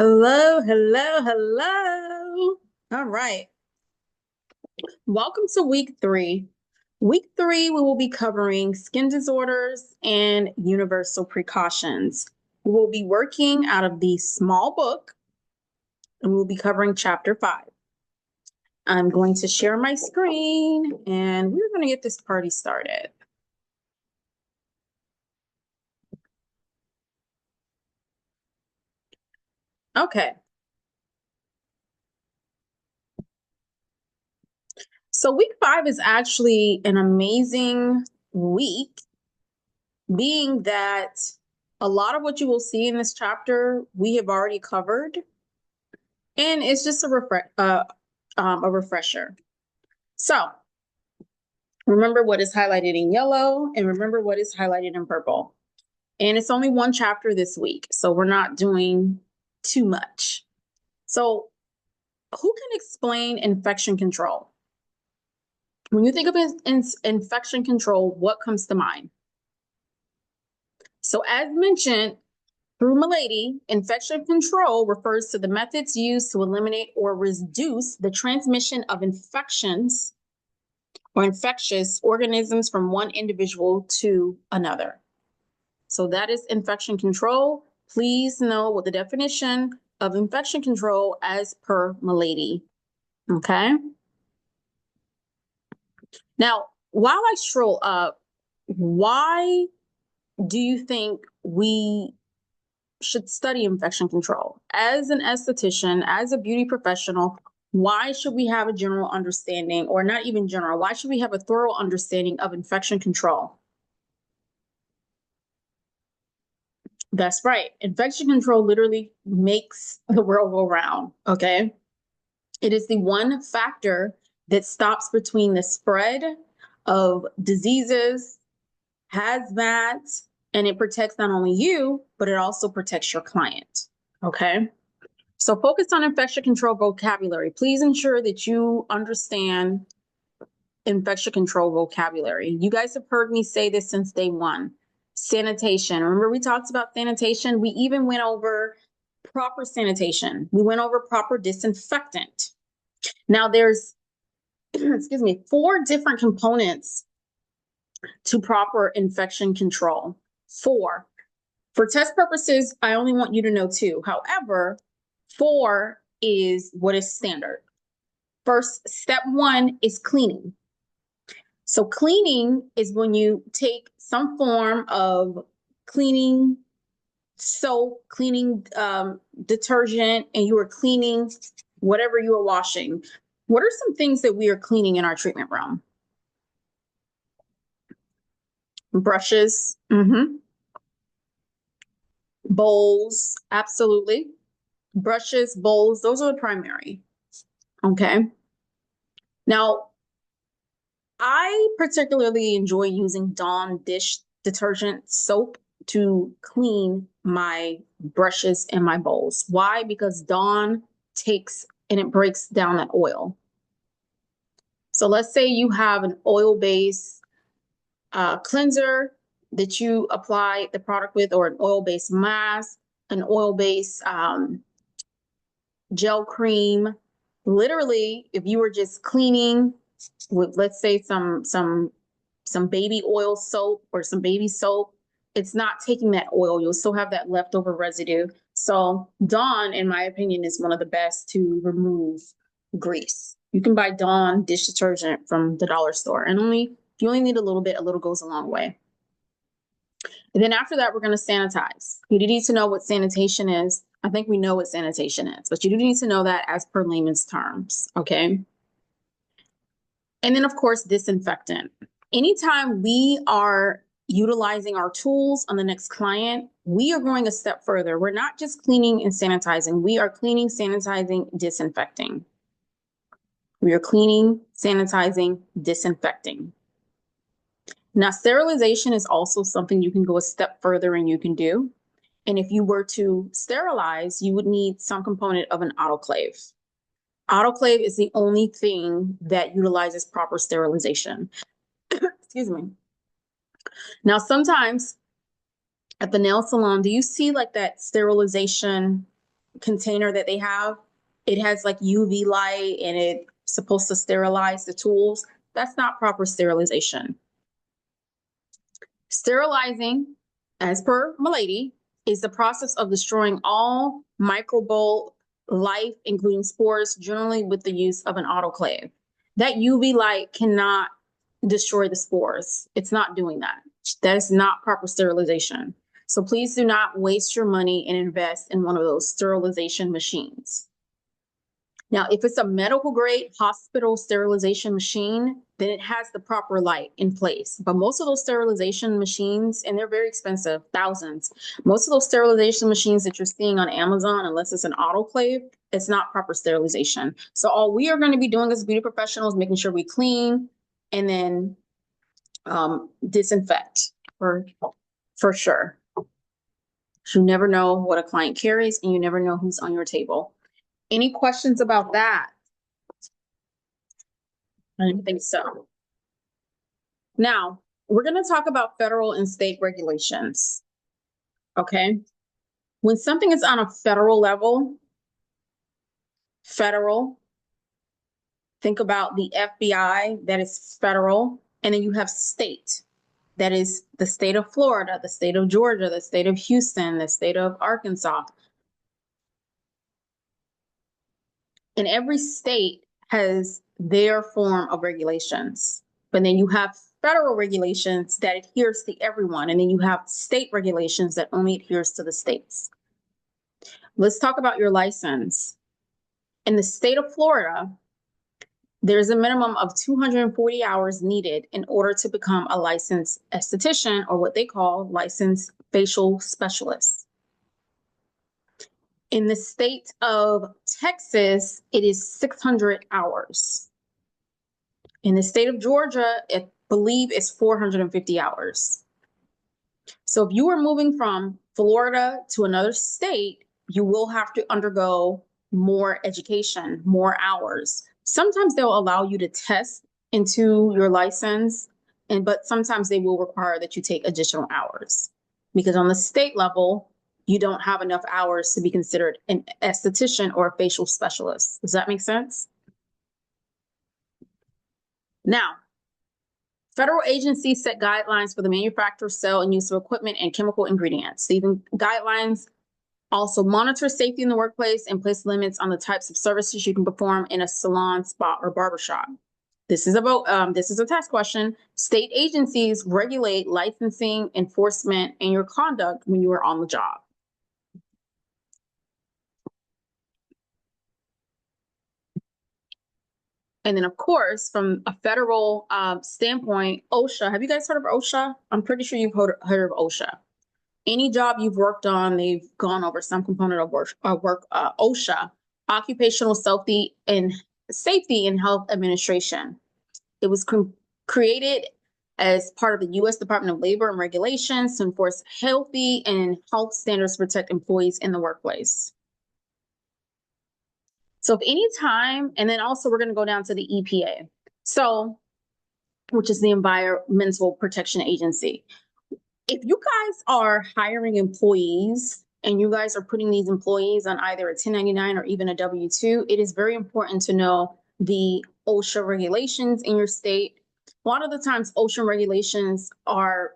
Hello, hello, hello. All right. Welcome to week 3. Week 3, we will be covering skin disorders and universal precautions. We will be working out of the small book and we'll be covering chapter 5. I'm going to share my screen and we're going to get this party started. Okay. So week 5 is actually an amazing week, being that a lot of what you will see in this chapter we have already covered, and it's just a refresher. So remember what is highlighted in yellow and remember what is highlighted in purple. And it's only one chapter this week, so we're not doing too much. So who can explain infection control? When you think of infection control, what comes to mind? So as mentioned, through Milady, infection control refers to the methods used to eliminate or reduce the transmission of infections or infectious organisms from one individual to another. So that is infection control. Please know what the definition of infection control as per Milady. Okay. Now, while I stroll up, why do you think we should study infection control? As an esthetician, as a beauty professional, why should we have a general understanding, or not even general, why should we have a thorough understanding of infection control? That's right. Infection control literally makes the world go round, okay? It is the one factor that stops between the spread of diseases, hazmat, and it protects not only you, but it also protects your client, okay? So focus on infection control vocabulary. Please ensure that you understand infection control vocabulary. You guys have heard me say this since day one. Sanitation. Remember we talked about sanitation? We even went over proper sanitation. We went over proper disinfectant. Now there's, excuse me, 4 different components to proper infection control. 4. For test purposes, I only want you to know 2. However, 4 is what is standard. First, step 1 is cleaning. So cleaning is when you take some form of cleaning soap, cleaning detergent, and you are cleaning whatever you are washing. What are some things that we are cleaning in our treatment room? Brushes, bowls, absolutely. Brushes, bowls, those are the primary. Okay. Now, I particularly enjoy using Dawn dish detergent soap to clean my brushes and my bowls. Why? Because Dawn takes and it breaks down that oil. So let's say you have an oil-based cleanser that you apply the product with, or an oil-based mask, an oil-based gel cream. Literally, if you were just cleaning with, let's say, some baby oil soap or some baby soap, it's not taking that oil. You'll still have that leftover residue. So Dawn, in my opinion, is one of the best to remove grease. You can buy Dawn dish detergent from the dollar store, and you only need a little bit. A little goes a long way. And then after that, we're going to sanitize. You need to know what sanitation is. I think we know what sanitation is, but you do need to know that as per layman's terms, okay? And then, of course, disinfectant. Anytime we are utilizing our tools on the next client, we are going a step further. We're not just cleaning and sanitizing. We are cleaning, sanitizing, disinfecting. We are cleaning, sanitizing, disinfecting. Now, sterilization is also something you can go a step further and you can do. And if you were to sterilize, you would need some component of an autoclave. Autoclave is the only thing that utilizes proper sterilization. Excuse me. Now, sometimes at the nail salon, do you see like that sterilization container that they have, it has like UV light and it's supposed to sterilize the tools. That's not proper sterilization. Sterilizing, as per Milady, is the process of destroying all microbial life, including spores, generally with the use of an autoclave. That UV light cannot destroy the spores. It's not doing that. That is not proper sterilization. So please do not waste your money and invest in one of those sterilization machines. Now, if it's a medical grade hospital sterilization machine, then it has the proper light in place. But most of those sterilization machines, and they're very expensive, thousands, most of those sterilization machines that you're seeing on Amazon, unless it's an autoclave, it's not proper sterilization. So all we are going to be doing as beauty professionals, making sure we clean and then disinfect for sure. You never know what a client carries, and you never know who's on your table. Any questions about that? I didn't think so. Now, we're going to talk about federal and state regulations. Okay. When something is on a federal level, think about the FBI, that is federal, and then you have state, that is the state of Florida, the state of Georgia, the state of Houston, the state of Arkansas. And every state has their form of regulations. But then you have federal regulations that adheres to everyone. And then you have state regulations that only adheres to the states. Let's talk about your license. In the state of Florida, there's a minimum of 240 hours needed in order to become a licensed esthetician, or what they call licensed facial specialist. In the state of Texas, it is 600 hours. In the state of Georgia, I believe it's 450 hours. So if you are moving from Florida to another state, you will have to undergo more education, more hours. Sometimes they'll allow you to test into your license, but sometimes they will require that you take additional hours, because on the state level, you don't have enough hours to be considered an esthetician or a facial specialist. Does that make sense? Now, federal agencies set guidelines for the manufacture, sale, and use of equipment and chemical ingredients. Even guidelines also monitor safety in the workplace and place limits on the types of services you can perform in a salon, spa, or barbershop. This is a test question. State agencies regulate licensing, enforcement, and your conduct when you are on the job. And then, of course, from a federal standpoint, OSHA. Have you guys heard of OSHA? I'm pretty sure you've heard of OSHA. Any job you've worked on, they've gone over some component of work. OSHA, Occupational Safety and Health Administration. It was created as part of the U.S. Department of Labor and Regulations to enforce healthy and health standards to protect employees in the workplace. So if any time, and then also we're going to go down to the EPA, so, which is the Environmental Protection Agency. If you guys are hiring employees and you guys are putting these employees on either a 1099 or even a W-2, it is very important to know the OSHA regulations in your state. A lot of the times OSHA regulations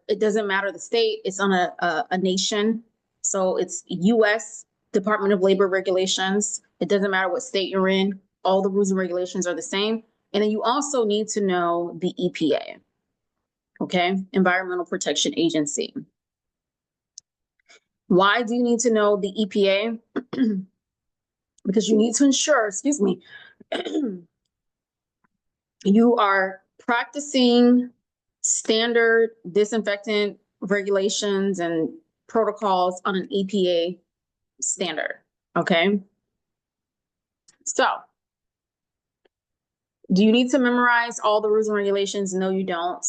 it doesn't matter the state, it's on a nation. So it's U.S. Department of Labor regulations. It doesn't matter what state you're in. All the rules and regulations are the same. And then you also need to know the EPA, okay? Environmental Protection Agency. Why do you need to know the EPA? Because you need to ensure, you are practicing standard disinfectant regulations and protocols on an EPA standard, okay? So, do you need to memorize all the rules and regulations? No, you don't.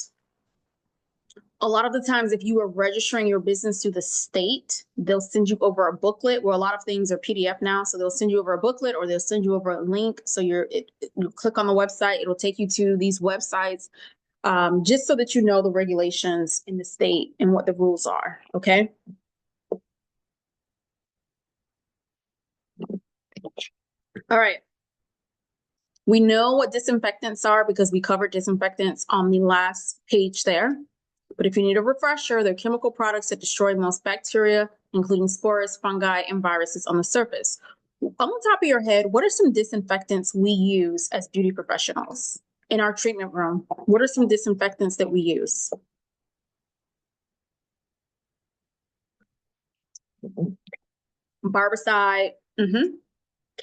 A lot of the times, if you are registering your business to the state, they'll send you over a booklet, where a lot of things are PDF now. So they'll send you over a booklet, or they'll send you over a link. So you click on the website, it'll take you to these websites, just so that you know the regulations in the state and what the rules are, okay? All right. We know what disinfectants are because we covered disinfectants on the last page there. But if you need a refresher, they're chemical products that destroy most bacteria, including spores, fungi, and viruses on the surface. On the top of your head, what are some disinfectants we use as beauty professionals in our treatment room? What are some disinfectants that we use? Barbicide,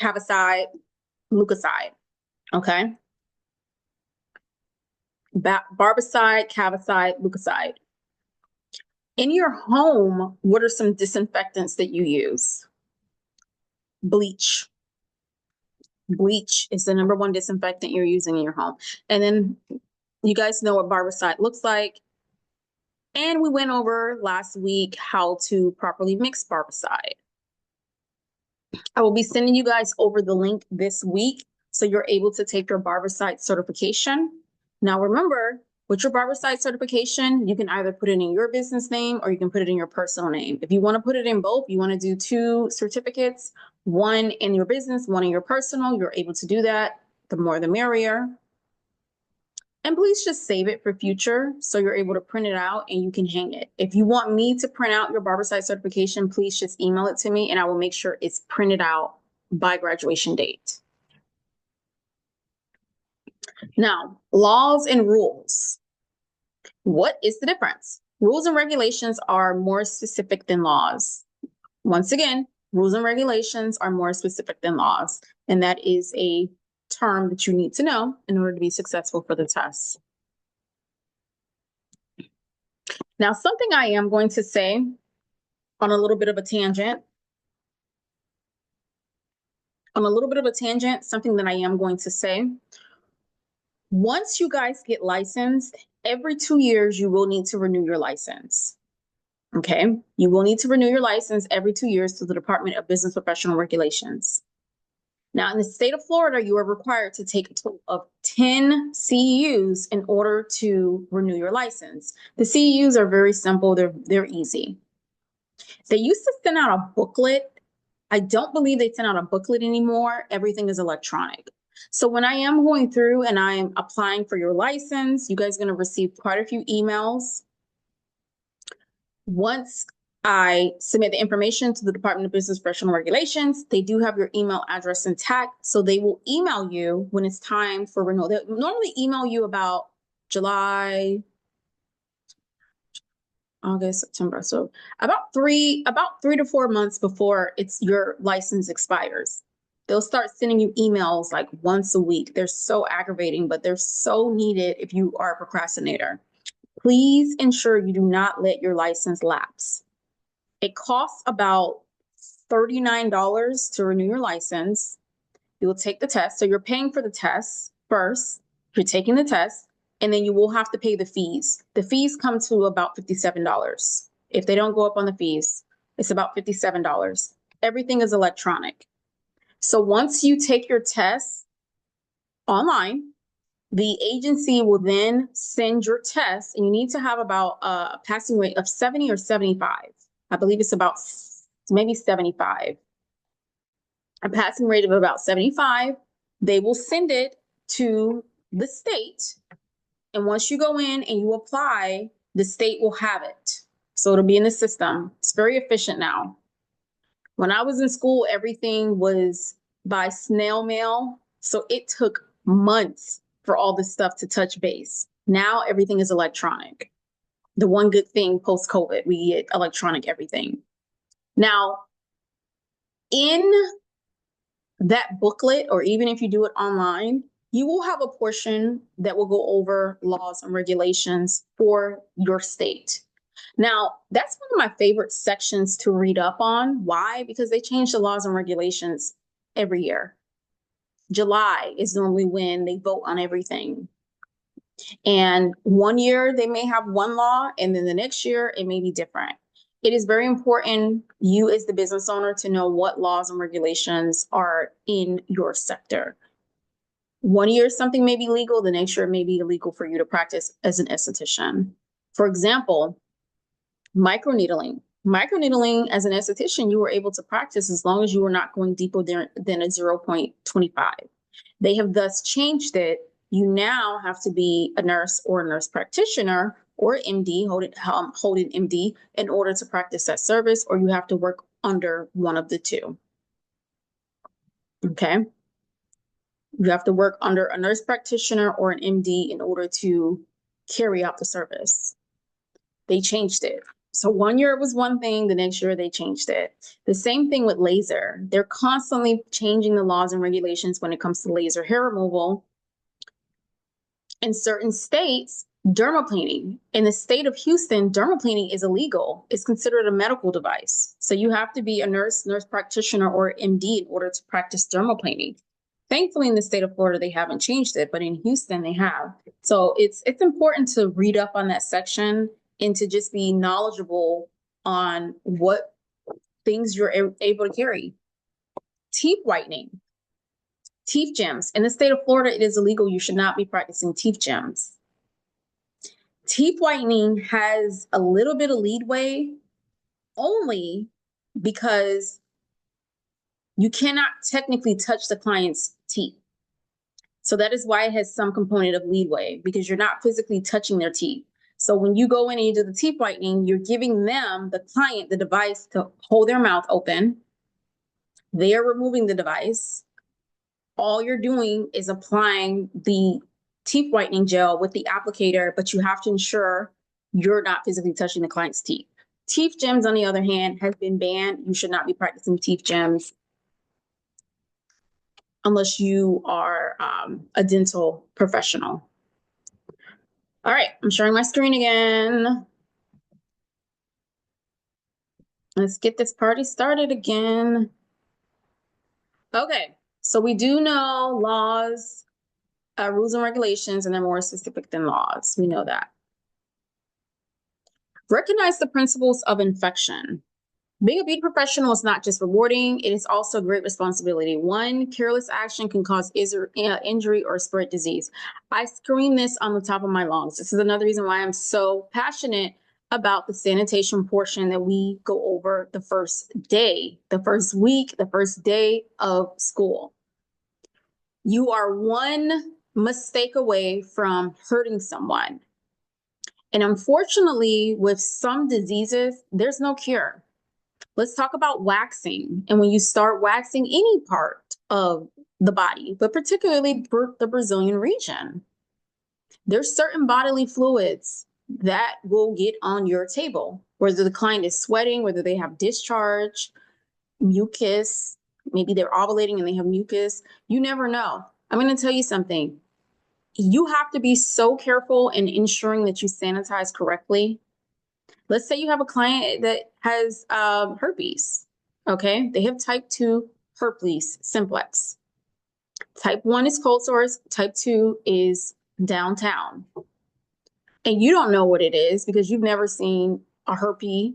Cavicide, Leukocyde. Okay. Barbicide, Cavicide, Leukocyde. In your home, what are some disinfectants that you use? Bleach. Bleach is the number one disinfectant you're using in your home. And then you guys know what barbicide looks like. And we went over last week how to properly mix barbicide. I will be sending you guys over the link this week so you're able to take your barbicide certification. Now remember, with your barbicide certification, you can either put it in your business name or you can put it in your personal name. If you want to put it in both, you want to do 2 certificates, one in your business, one in your personal, you're able to do that. The more the merrier. And please just save it for future so you're able to print it out and you can hang it. If you want me to print out your barbicide certification, please just email it to me and I will make sure it's printed out by graduation date. Now, laws and rules. What is the difference? Rules and regulations are more specific than laws. Once again, rules and regulations are more specific than laws, and that is a term that you need to know in order to be successful for the test. Now, something I am going to say on a little bit of a tangent, something that I am going to say. Once you guys get licensed, every 2 years, you will need to renew your license. Okay, you will need to renew your license every 2 years to the Department of Business Professional Regulations. Now, in the state of Florida, you are required to take a total of 10 CEUs in order to renew your license. The CEUs are very simple. They're easy. They used to send out a booklet. I don't believe they send out a booklet anymore. Everything is electronic. So when I am going through and I'm applying for your license, you guys are going to receive quite a few emails. Once I submit the information to the Department of Business Professional Regulations, they do have your email address intact. So they will email you when it's time for renewal. They normally email you about July, August, September. So about three to 4 months before your license expires. They'll start sending you emails like once a week. They're so aggravating, but they're so needed if you are a procrastinator. Please ensure you do not let your license lapse. It costs about $39 to renew your license. You will take the test. So you're paying for the test first. You're taking the test, and then you will have to pay the fees. The fees come to about $57. If they don't go up on the fees, it's about $57. Everything is electronic. So once you take your test online, the agency will then send your test, and you need to have about a passing rate of 70 or 75. I believe it's about maybe 75. A passing rate of about 75. They will send it to the state. And once you go in and you apply, the state will have it. So it'll be in the system. It's very efficient now. When I was in school, everything was by snail mail. So it took months for all this stuff to touch base. Now everything is electronic. The one good thing post-COVID, we get electronic everything. Now, in that booklet, or even if you do it online, you will have a portion that will go over laws and regulations for your state. Now, that's one of my favorite sections to read up on. Why? Because they change the laws and regulations every year. July is normally when they vote on everything. And one year they may have one law, and then the next year it may be different. It is very important, you as the business owner, to know what laws and regulations are in your sector. One year something may be legal, the next year it may be illegal for you to practice as an esthetician. For example, microneedling. Microneedling, as an esthetician, you were able to practice as long as you were not going deeper than a 0.25. They have thus changed it. You now have to be a nurse or a nurse practitioner or MD, hold an MD, in order to practice that service, or you have to work under one of the two. Okay? You have to work under a nurse practitioner or an MD in order to carry out the service. They changed it. So 1 year it was one thing, the next year they changed it. The same thing with laser. They're constantly changing the laws and regulations when it comes to laser hair removal. In certain states, dermaplaning. In the state of Houston, dermaplaning is illegal. It's considered a medical device. So you have to be a nurse practitioner, or MD in order to practice dermaplaning. Thankfully, in the state of Florida, they haven't changed it, but in Houston, they have. So it's important to read up on that section and to just be knowledgeable on what things you're able to carry. Teeth whitening. Teeth gems. In the state of Florida, it is illegal. You should not be practicing teeth gems. Teeth whitening has a little bit of leadway only because you cannot technically touch the client's teeth. So that is why it has some component of leadway, because you're not physically touching their teeth. So when you go in and you do the teeth whitening, you're giving them, the client, the device to hold their mouth open. They are removing the device. All you're doing is applying the teeth whitening gel with the applicator, but you have to ensure you're not physically touching the client's teeth. Teeth gems, on the other hand, has been banned. You should not be practicing teeth gems unless you are a dental professional. All right, I'm sharing my screen again. Let's get this party started again. Okay, so we do know laws, rules and regulations, and they're more specific than laws. We know that. Recognize the principles of infection. Being a beauty professional is not just rewarding, it is also a great responsibility. One careless action can cause injury or spread disease. I scream this on the top of my lungs. This is another reason why I'm so passionate about the sanitation portion that we go over the first day, the first week, the first day of school. You are one mistake away from hurting someone. And unfortunately, with some diseases, there's no cure. Let's talk about waxing. And when you start waxing any part of the body, but particularly the Brazilian region, there's certain bodily fluids that will get on your table, whether the client is sweating, whether they have discharge, mucus, maybe they're ovulating and they have mucus. You never know. I'm going to tell you something. You have to be so careful in ensuring that you sanitize correctly. Let's say you have a client that has herpes, okay? They have type 2 herpes simplex. Type 1 is cold sores, type 2 is downtown. And you don't know what it is because you've never seen a herp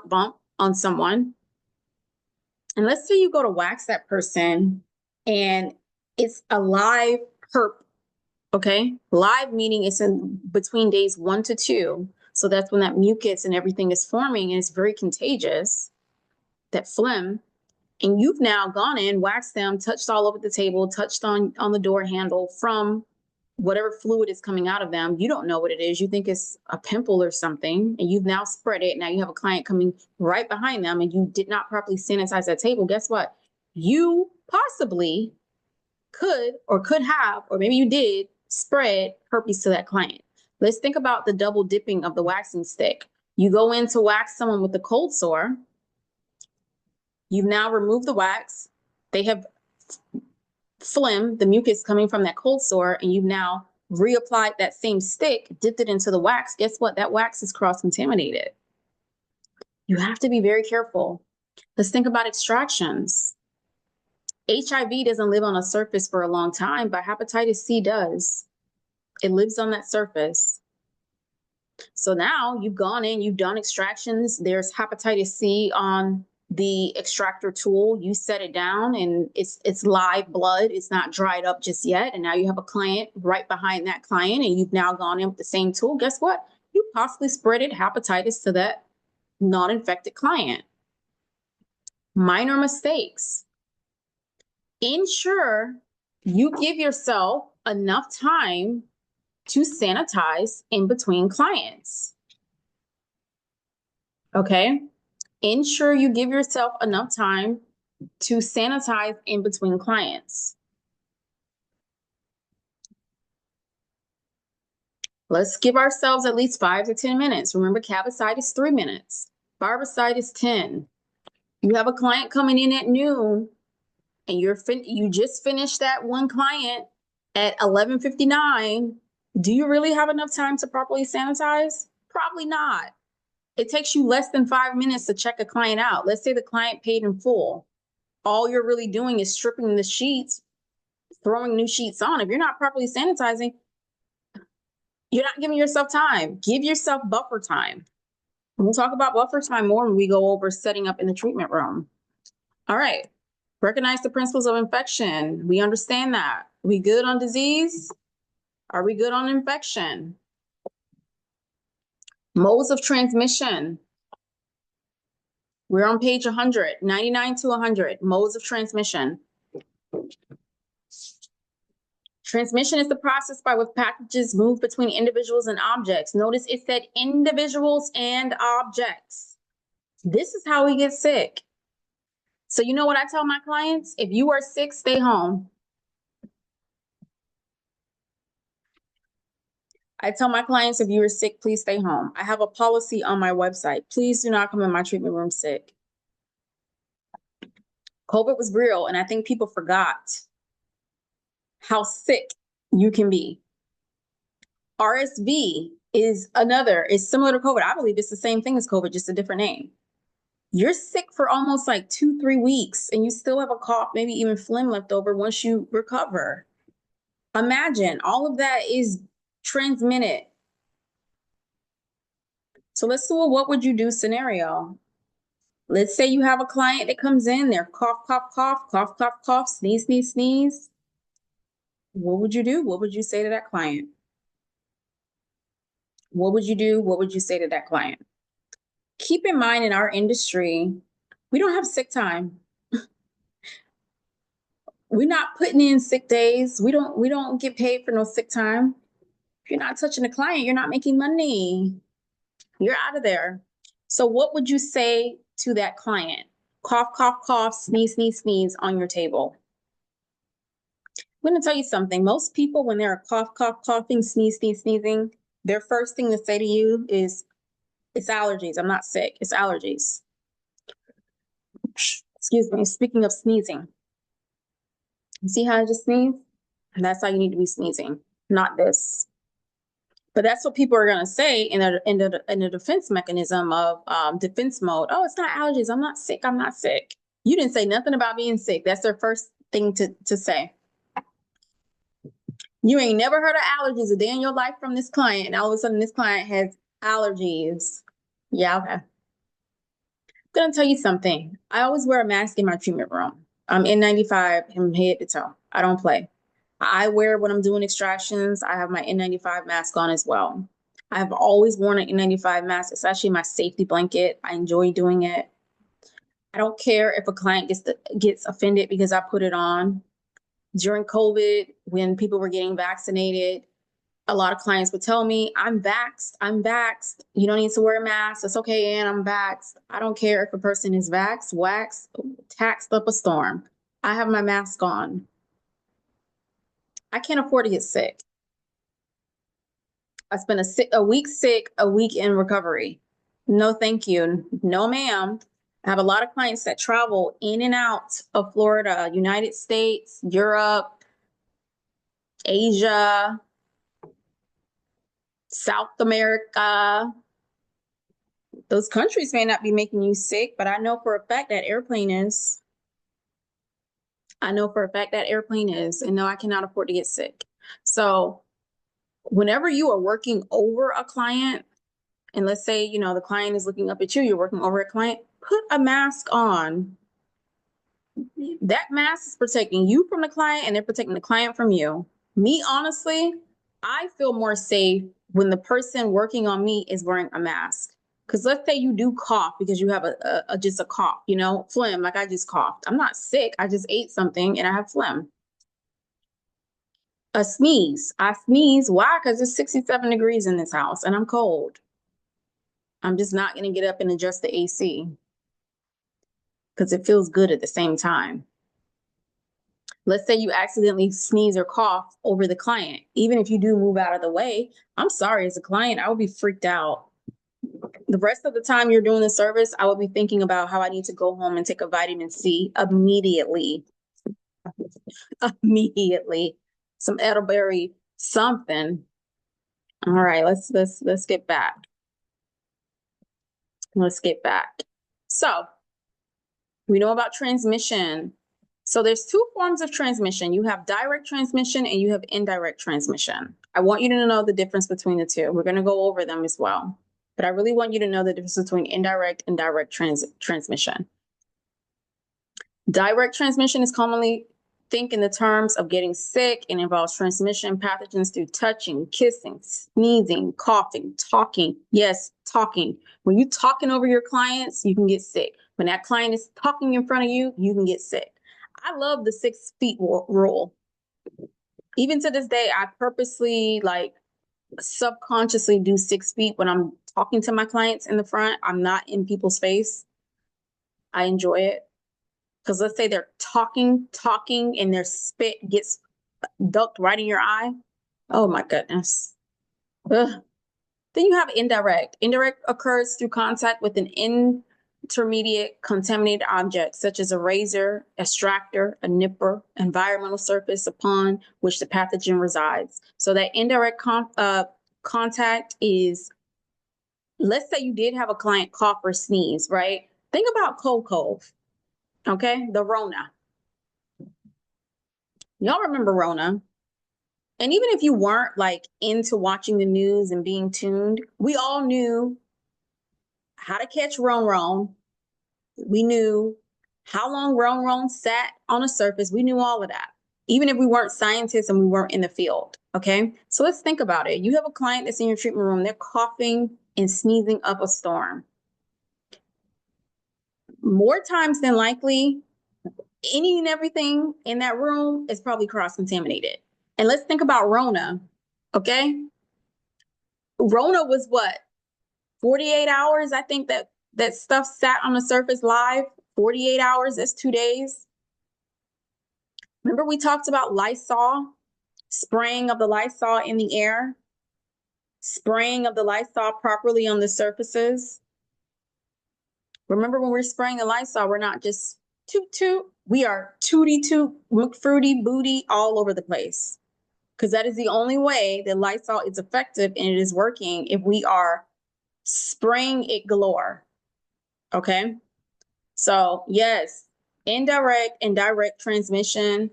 bump on someone. And let's say you go to wax that person and it's a live herp, okay? Live meaning it's in between days 1 to 2. So that's when that mucus and everything is forming and it's very contagious, that phlegm. And you've now gone in, waxed them, touched all over the table, touched on the door handle from whatever fluid is coming out of them. You don't know what it is. You think it's a pimple or something, and you've now spread it. Now you have a client coming right behind them and you did not properly sanitize that table. Guess what? You possibly could have, or maybe you did, spread herpes to that client. Let's think about the double dipping of the waxing stick. You go in to wax someone with a cold sore. You've now removed the wax. They have phlegm, the mucus coming from that cold sore, and you've now reapplied that same stick, dipped it into the wax. Guess what? That wax is cross-contaminated. You have to be very careful. Let's think about extractions. HIV doesn't live on a surface for a long time, but hepatitis C does. It lives on that surface. So now you've gone in, you've done extractions. There's hepatitis C on the extractor tool. You set it down and it's live blood. It's not dried up just yet. And now you have a client right behind that client and you've now gone in with the same tool. Guess what? You possibly spreaded hepatitis to that non-infected client. Minor mistakes. Ensure you give yourself enough time to sanitize in between clients. Okay? Ensure you give yourself enough time to sanitize in between clients. Let's give ourselves at least 5 to 10 minutes. Remember, CABicide is 3 minutes. Barbicide is 10. You have a client coming in at noon, and you just finished that one client at 11:59. Do you really have enough time to properly sanitize? Probably not. It takes you less than 5 minutes to check a client out. Let's say the client paid in full. All you're really doing is stripping the sheets, throwing new sheets on. If you're not properly sanitizing, you're not giving yourself time. Give yourself buffer time. We'll talk about buffer time more when we go over setting up in the treatment room. All right. Recognize the principles of infection. We understand that. We good on disease? Are we good on infection? Modes of transmission. We're on page 100, 99 to 100, modes of transmission. Transmission is the process by which packages move between individuals and objects. Notice it said individuals and objects. This is how we get sick. So you know what I tell my clients? If you are sick, stay home. I tell my clients, if you are sick, please stay home. I have a policy on my website. Please do not come in my treatment room sick. COVID was real, and I think people forgot how sick you can be. RSV is similar to COVID. I believe it's the same thing as COVID, just a different name. You're sick for almost like 2-3 weeks, and you still have a cough, maybe even phlegm left over once you recover. Imagine all of that is transmitted. So let's do a what would you do scenario. Let's say you have a client that comes in, they're cough, cough, cough, cough, cough, cough, sneeze, sneeze, sneeze. What would you do? What would you say to that client? What would you do? What would you say to that client? Keep in mind, in our industry, we don't have sick time. We're not putting in sick days. We don't get paid for no sick time. If you're not touching the client, you're not making money. You're out of there. So what would you say to that client? Cough, cough, cough, sneeze, sneeze, sneeze on your table. I'm going to tell you something. Most people, when they're cough, cough, coughing, sneeze, sneeze, sneezing, their first thing to say to you is, it's allergies. I'm not sick. It's allergies. Excuse me. Speaking of sneezing, see how I just sneezed? And that's how you need to be sneezing, not this. But that's what people are going to say in the defense mechanism of defense mode. Oh, it's not allergies. I'm not sick. I'm not sick. You didn't say nothing about being sick. That's their first thing to say. You ain't never heard of allergies a day in your life from this client, and all of a sudden this client has allergies. Yeah, okay. I'm going to tell you something. I always wear a mask in my treatment room. I'm N95 from head to toe. I don't play. I wear when I'm doing extractions. I have my N95 mask on as well. I have always worn an N95 mask. It's actually my safety blanket. I enjoy doing it. I don't care if a client gets offended because I put it on. During COVID, when people were getting vaccinated, a lot of clients would tell me, I'm vaxxed. I'm vaxxed. You don't need to wear a mask. It's okay, Ann, I'm vaxxed. I don't care if a person is vaxxed, waxed, taxed up a storm. I have my mask on. I can't afford to get sick. I spent a week sick, a week in recovery. No, thank you. No, ma'am. I have a lot of clients that travel in and out of Florida, United States, Europe, Asia, South America. Those countries may not be making you sick, but I know for a fact that airplane is. I know for a fact that airplane is, and no, I cannot afford to get sick. So whenever you are working over a client, and let's say, you know, the client is looking up at you, you're working over a client, put a mask on. That mask is protecting you from the client, and they're protecting the client from you. Me, honestly, I feel more safe when the person working on me is wearing a mask. Because let's say you do cough because you have just a cough, you know, phlegm, like I just coughed. I'm not sick. I just ate something and I have phlegm. A sneeze. I sneeze. Why? Because it's 67 degrees in this house and I'm cold. I'm just not going to get up and adjust the AC because it feels good at the same time. Let's say you accidentally sneeze or cough over the client. Even if you do move out of the way, I'm sorry, as a client, I would be freaked out. The rest of the time you're doing the service, I would be thinking about how I need to go home and take a vitamin C immediately. Immediately. Some elderberry, something. All right, let's get back. Let's get back. So we know about transmission. So there's two forms of transmission. You have direct transmission and you have indirect transmission. I want you to know the difference between the two. We're going to go over them as well. But I really want you to know the difference between indirect and direct transmission. Direct transmission is commonly think in the terms of getting sick and involves transmission pathogens through touching, kissing, sneezing, coughing, talking. Yes, talking. When you're talking over your clients, you can get sick. When that client is talking in front of you, you can get sick. I love the 6 feet rule. Even to this day, I purposely subconsciously do 6 feet when I'm talking to my clients in the front. I'm not in people's face. I enjoy it. Because let's say they're talking, and their spit gets ducked right in your eye. Oh my goodness. Ugh. Then you have indirect. Indirect occurs through contact with an intermediate contaminated object, such as a razor, extractor, a nipper, environmental surface upon which the pathogen resides. So that indirect contact is, let's say you did have a client cough or sneeze, right? Think about cold, okay? The Rona. Y'all remember Rona? And even if you weren't like into watching the news and being tuned, we all knew how to catch Ron. We knew how long Ron sat on a surface. We knew all of that, even if we weren't scientists and we weren't in the field. Okay. So let's think about it. You have a client that's in your treatment room. They're coughing and sneezing up a storm. More times than likely, any and everything in that room is probably cross-contaminated. And let's think about Rona. Okay. Rona was what? 48 hours. I think that stuff sat on the surface live. 48 hours, that's 2 days. Remember we talked about Lysol, spraying of the Lysol in the air, spraying of the Lysol properly on the surfaces. Remember when we're spraying the Lysol, we're not just toot, we are tooty toot, fruity booty all over the place. Because that is the only way that Lysol is effective and it is working if we are spraying it galore. Okay. So yes, indirect and direct transmission,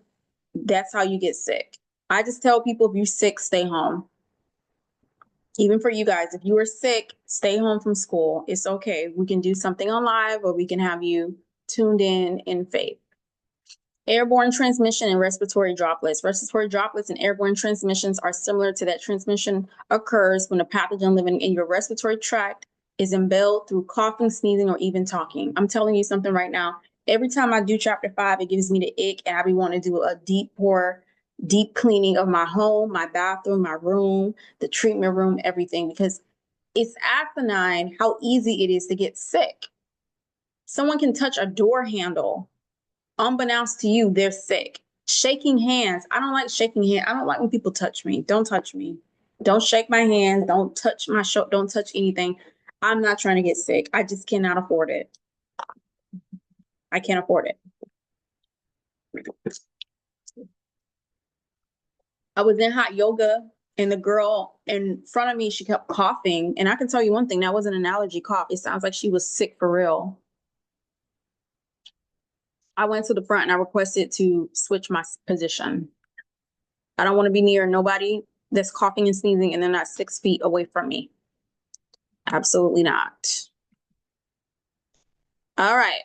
that's how you get sick. I just tell people if you're sick, stay home. Even for you guys, if you are sick, stay home from school. It's okay. We can do something on live or we can have you tuned in faith. Airborne transmission and respiratory droplets. Respiratory droplets and airborne transmissions are similar to that. Transmission occurs when a pathogen living in your respiratory tract is embelled through coughing, sneezing, or even talking. I'm telling you something right now. Every time I do chapter 5, it gives me the ick, and I be wanting to do a deep cleaning of my home, my bathroom, my room, the treatment room, everything, because it's asinine how easy it is to get sick. Someone can touch a door handle. Unbeknownst to you, they're sick. Shaking hands. I don't like shaking hands. I don't like when people touch me. Don't touch me. Don't shake my hands. Don't touch my shoulder. Don't touch anything. I'm not trying to get sick. I just cannot afford it. I can't afford it. I was in hot yoga and the girl in front of me, she kept coughing. And I can tell you one thing, that wasn't an allergy cough. It sounds like she was sick for real. I went to the front and I requested to switch my position. I don't want to be near nobody that's coughing and sneezing and they're not 6 feet away from me. Absolutely not. All right.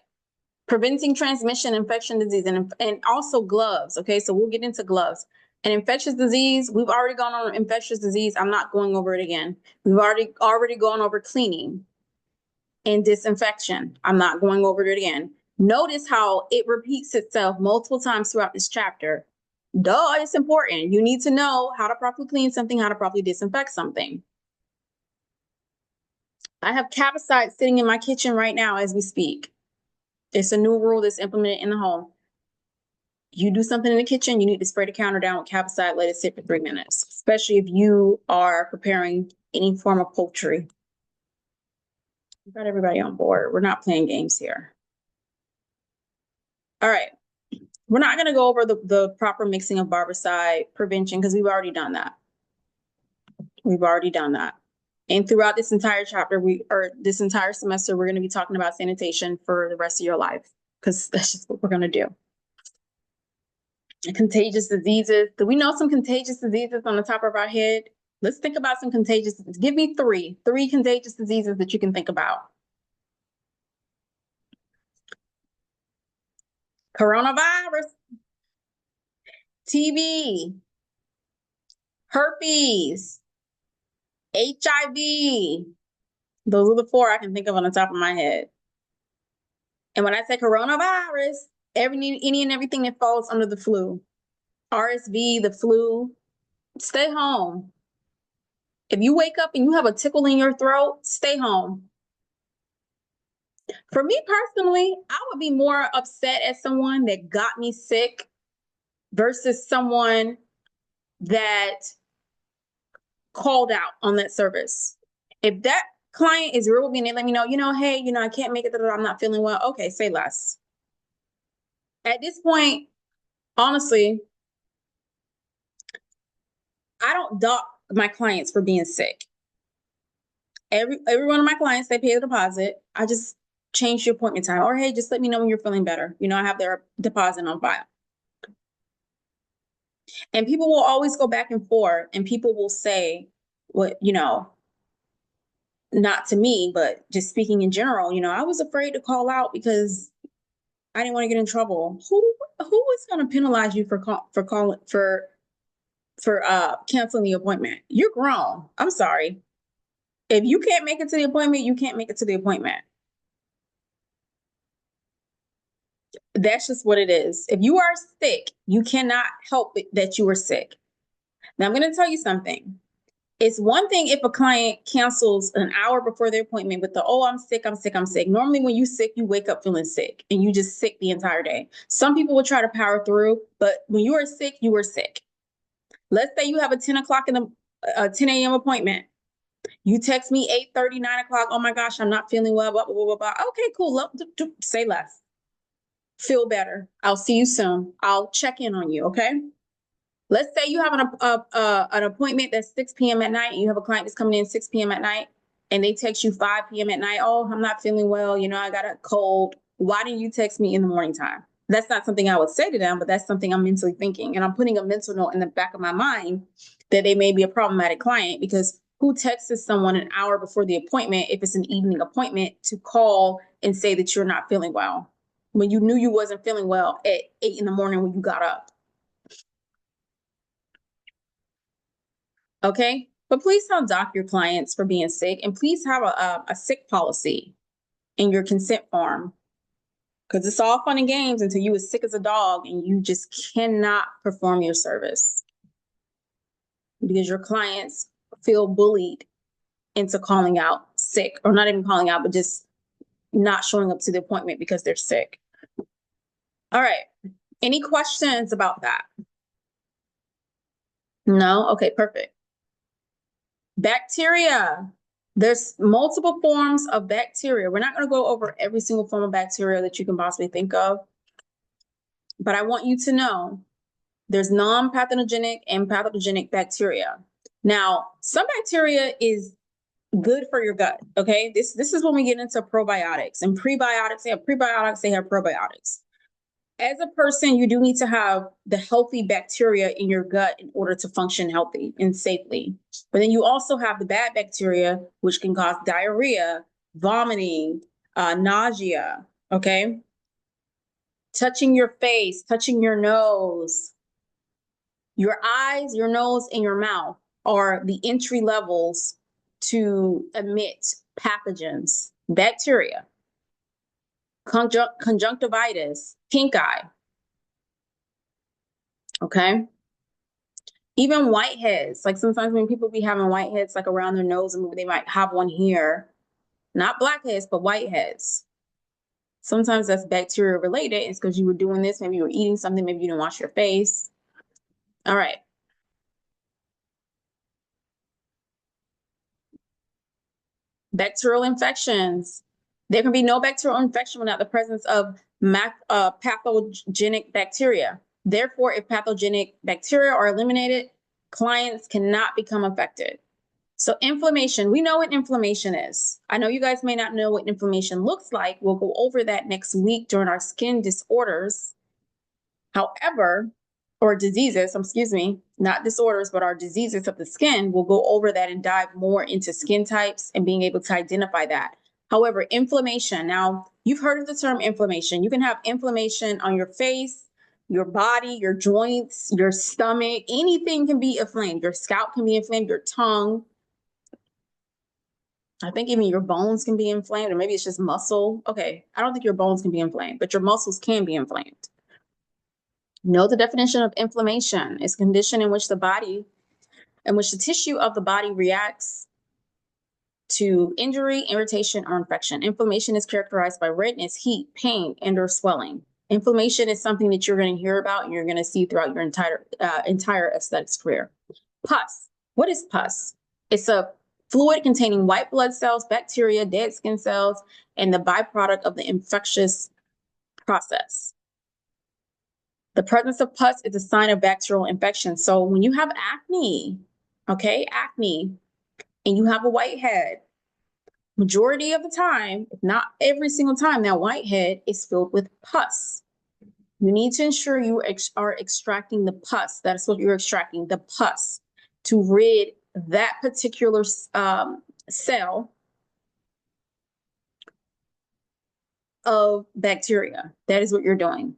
Preventing transmission, infection disease, and also gloves. Okay, so we'll get into gloves. An infectious disease, we've already gone over infectious disease. I'm not going over it again. We've already gone over cleaning. and disinfection. I'm not going over it again. Notice how it repeats itself multiple times throughout this chapter. Duh, it's important. You need to know how to properly clean something, how to properly disinfect something. I have capicide sitting in my kitchen right now as we speak. It's a new rule that's implemented in the home. You do something in the kitchen, you need to spray the counter down with capicide, let it sit for 3 minutes, especially if you are preparing any form of poultry. We've got everybody on board. We're not playing games here. All right. We're not going to go over the proper mixing of barbicide prevention because we've already done that. We've already done that. And throughout this entire chapter, this entire semester, we're going to be talking about sanitation for the rest of your life because that's just what we're going to do. Contagious diseases. Do we know some contagious diseases on the top of our head? Let's think about some contagious. Give me three contagious diseases that you can think about. Coronavirus, TB, herpes, HIV. Those are the 4 I can think of on the top of my head. And when I say coronavirus, any and everything that falls under the flu, RSV, the flu, stay home. If you wake up and you have a tickle in your throat, stay home. For me personally, I would be more upset at someone that got me sick versus someone that called out on that service. If that client is real with me and they let me know, hey, I can't make it, I'm not feeling well. Okay, say less. At this point, honestly, I don't dock my clients for being sick. Every one of my clients, they pay a deposit. I just change the appointment time. Or, hey, just let me know when you're feeling better. I have their deposit on file. And people will always go back and forth, and people will say, not to me, but just speaking in general, I was afraid to call out because I didn't want to get in trouble. Who is going to penalize you for canceling the appointment? You're grown. I'm sorry. If you can't make it to the appointment, you can't make it to the appointment. That's just what it is. If you are sick, you cannot help it that you are sick. Now, I'm going to tell you something. It's one thing if a client cancels an hour before their appointment with I'm sick, I'm sick, I'm sick. Normally when you're sick, you wake up feeling sick and you just sick the entire day. Some people will try to power through, but when you are sick, you are sick. Let's say you have a 10 a.m. appointment. You text me 8:30, 9 o'clock. Oh my gosh, I'm not feeling well. Blah, blah, blah, blah. Okay, cool. Say less. Feel better. I'll see you soon. I'll check in on you. Okay. Let's say you have an appointment that's 6 p.m. at night, and you have a client that's coming in 6 p.m. at night, and they text you 5 p.m. at night. Oh, I'm not feeling well. I got a cold. Why didn't you text me in the morning time? That's not something I would say to them, but that's something I'm mentally thinking. And I'm putting a mental note in the back of my mind that they may be a problematic client, because who texts someone an hour before the appointment, if it's an evening appointment, to call and say that you're not feeling well when you knew you wasn't feeling well at 8 in the morning when you got up? Okay. But please don't dock your clients for being sick, and please have a sick policy in your consent form, because it's all fun and games until you as sick as a dog and you just cannot perform your service because your clients feel bullied into calling out sick, or not even calling out, but just not showing up to the appointment because they're sick. All right. Any questions about that? No? Okay, perfect. Bacteria. There's multiple forms of bacteria. We're not going to go over every single form of bacteria that you can possibly think of, but I want you to know there's non-pathogenic and pathogenic bacteria. Now, some bacteria is good for your gut, okay? This is when we get into probiotics and prebiotics. They have prebiotics, they have probiotics. As a person, you do need to have the healthy bacteria in your gut in order to function healthy and safely. But then you also have the bad bacteria, which can cause diarrhea, vomiting, nausea, okay? Touching your face, touching your nose. Your eyes, your nose, and your mouth are the entry levels to emit pathogens. bacteria, conjunctivitis, pink eye, okay? Even whiteheads, like sometimes when people be having whiteheads like around their nose and they might have one here, not blackheads, but whiteheads. Sometimes that's bacteria related. It's because you were doing this, maybe you were eating something, maybe you didn't wash your face. All right. Bacterial infections. There can be no bacterial infection without the presence of pathogenic bacteria. Therefore, if pathogenic bacteria are eliminated, clients cannot become affected. So inflammation, we know what inflammation is. I know you guys may not know what inflammation looks like. We'll go over that next week during our skin disorders. However, or diseases, excuse me, not disorders, but our diseases of the skin, we'll go over that and dive more into skin types and being able to identify that. However, inflammation, now you've heard of the term inflammation. You can have inflammation on your face, your body, your joints, your stomach, anything can be inflamed. Your scalp can be inflamed, your tongue. I think even your bones can be inflamed, or maybe it's just muscle. Okay, I don't think your bones can be inflamed, but your muscles can be inflamed. Know the definition of inflammation. It's a condition in which the tissue of the body reacts to injury, irritation, or infection. Inflammation is characterized by redness, heat, pain, and or swelling. Inflammation is something that you're going to hear about and you're going to see throughout your entire aesthetics career. Pus. What is pus? It's a fluid containing white blood cells, bacteria, dead skin cells, and the byproduct of the infectious process. The presence of pus is a sign of bacterial infection. So when you have acne, okay, acne, and you have a whitehead, majority of the time, if not every single time, that whitehead is filled with pus. You need to ensure you are extracting the pus. That's what you're extracting, the pus, to rid that particular cell of bacteria. That is what you're doing.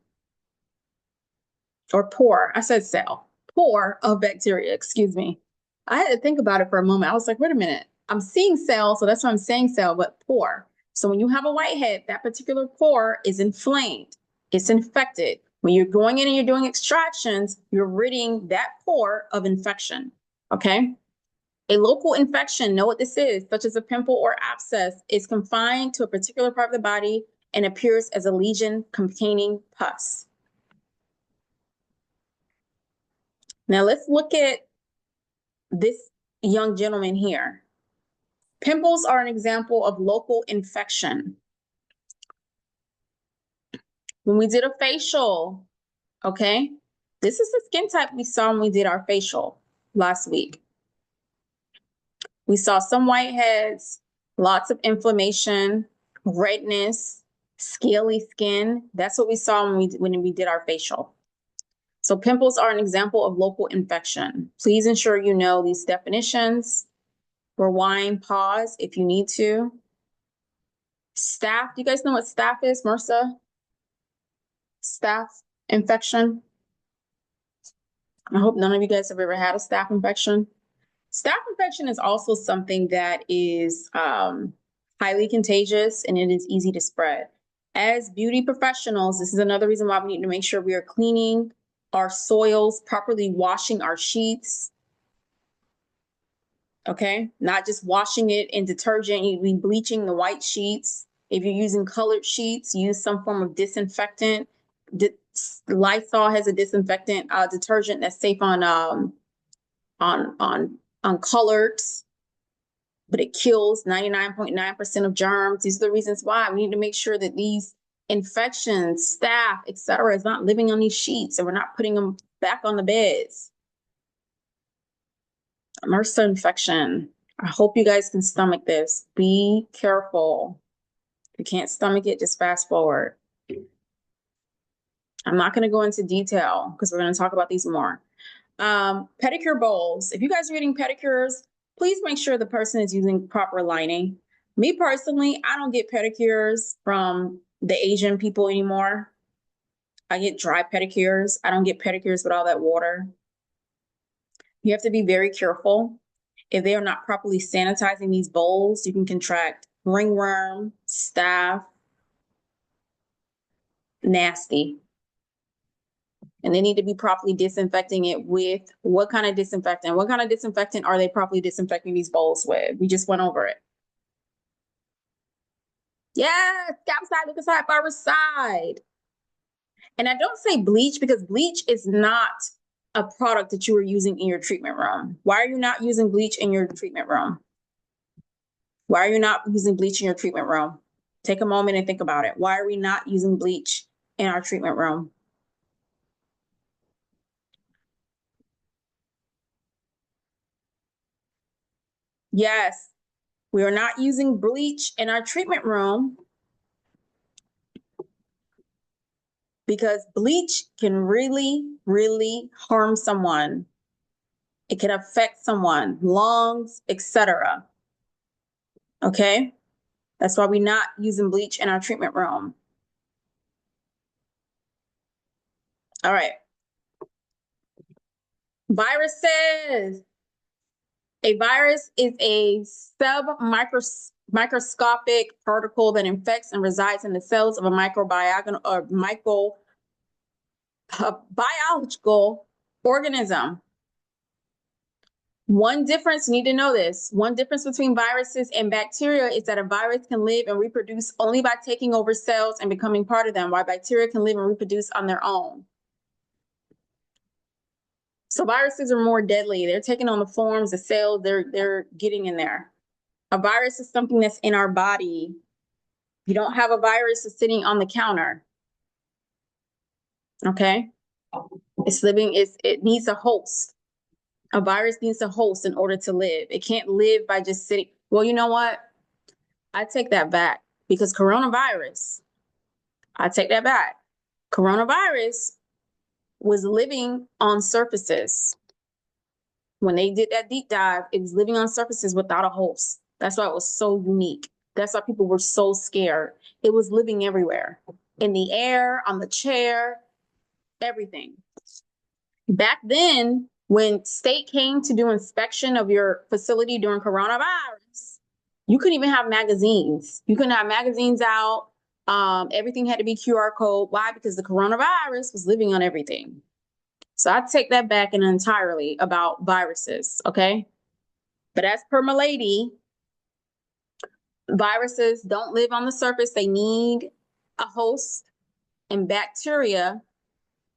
Or pore, I said cell, pore of bacteria, excuse me. I had to think about it for a moment. I was like, wait a minute, I'm seeing cell, so that's why I'm saying cell, but pore. So when you have a whitehead, that particular pore is inflamed, it's infected. When you're going in and you're doing extractions, you're ridding that pore of infection, okay? A local infection, know what this is, such as a pimple or abscess, is confined to a particular part of the body and appears as a lesion containing pus. Now let's look at this young gentleman here. Pimples are an example of local infection. When we did a facial, okay, this is the skin type we saw when we did our facial last week. We saw some whiteheads, lots of inflammation, redness, scaly skin. That's what we saw when we did our facial. So pimples are an example of local infection. Please ensure you know these definitions. Rewind, pause if you need to. Staph, do you guys know what staph is, MRSA? Staph infection. I hope none of you guys have ever had a staph infection. Staph infection is also something that is highly contagious and it is easy to spread. As beauty professionals, this is another reason why we need to make sure we are cleaning our soils, properly washing our sheets. Okay, not just washing it in detergent, you'd be bleaching the white sheets. If you're using colored sheets, use some form of disinfectant. Lysol has a disinfectant detergent that's safe on coloreds, but it kills 99.9% of germs. These are the reasons why we need to make sure that these infections, staph, etc., is not living on these sheets and we're not putting them back on the beds. MRSA infection. I hope you guys can stomach this. Be careful. If you can't stomach it, just fast forward. I'm not going to go into detail because we're going to talk about these more. Pedicure bowls. If you guys are getting pedicures, please make sure the person is using proper lining. Me personally, I don't get pedicures from the Asian people anymore. I get dry pedicures. I don't get pedicures with all that water. You have to be very careful. If they are not properly sanitizing these bowls, you can contract ringworm, staph, nasty. And they need to be properly disinfecting it with what kind of disinfectant? What kind of disinfectant are they properly disinfecting these bowls with? We just went over it. Yes, scalpicide, leukocyte, barbicide. And I don't say bleach because bleach is not a product that you are using in your treatment room. Why are you not using bleach in your treatment room? Why are you not using bleach in your treatment room? Take a moment and think about it. Why are we not using bleach in our treatment room? Yes, we are not using bleach in our treatment room because bleach can really, really harm someone. It can affect someone, lungs, etc. Okay? That's why we're not using bleach in our treatment room. All right. Viruses. A virus is a submicroscopic particle that infects and resides in the cells of a biological organism. One difference, you need to know this. One difference between viruses and bacteria is that a virus can live and reproduce only by taking over cells and becoming part of them, while bacteria can live and reproduce on their own. So viruses are more deadly. They're taking on the forms, the cells, they're getting in there. A virus is something that's in our body. You don't have a virus that's sitting on the counter. Okay? It's living, it needs a host. A virus needs a host in order to live. It can't live by just sitting. Well, you know what? I take that back because I take that back. Coronavirus was living on surfaces. When they did that deep dive, it was living on surfaces without a host. That's why it was so unique. That's why people were so scared. It was living everywhere, in the air, on the chair, everything. Back then, when state came to do inspection of your facility during coronavirus, you couldn't even have magazines. You couldn't have magazines out. Everything had to be QR code. Why? Because the coronavirus was living on everything. So I take that back and entirely about viruses, okay? But as per my lady, viruses don't live on the surface. They need a host, and bacteria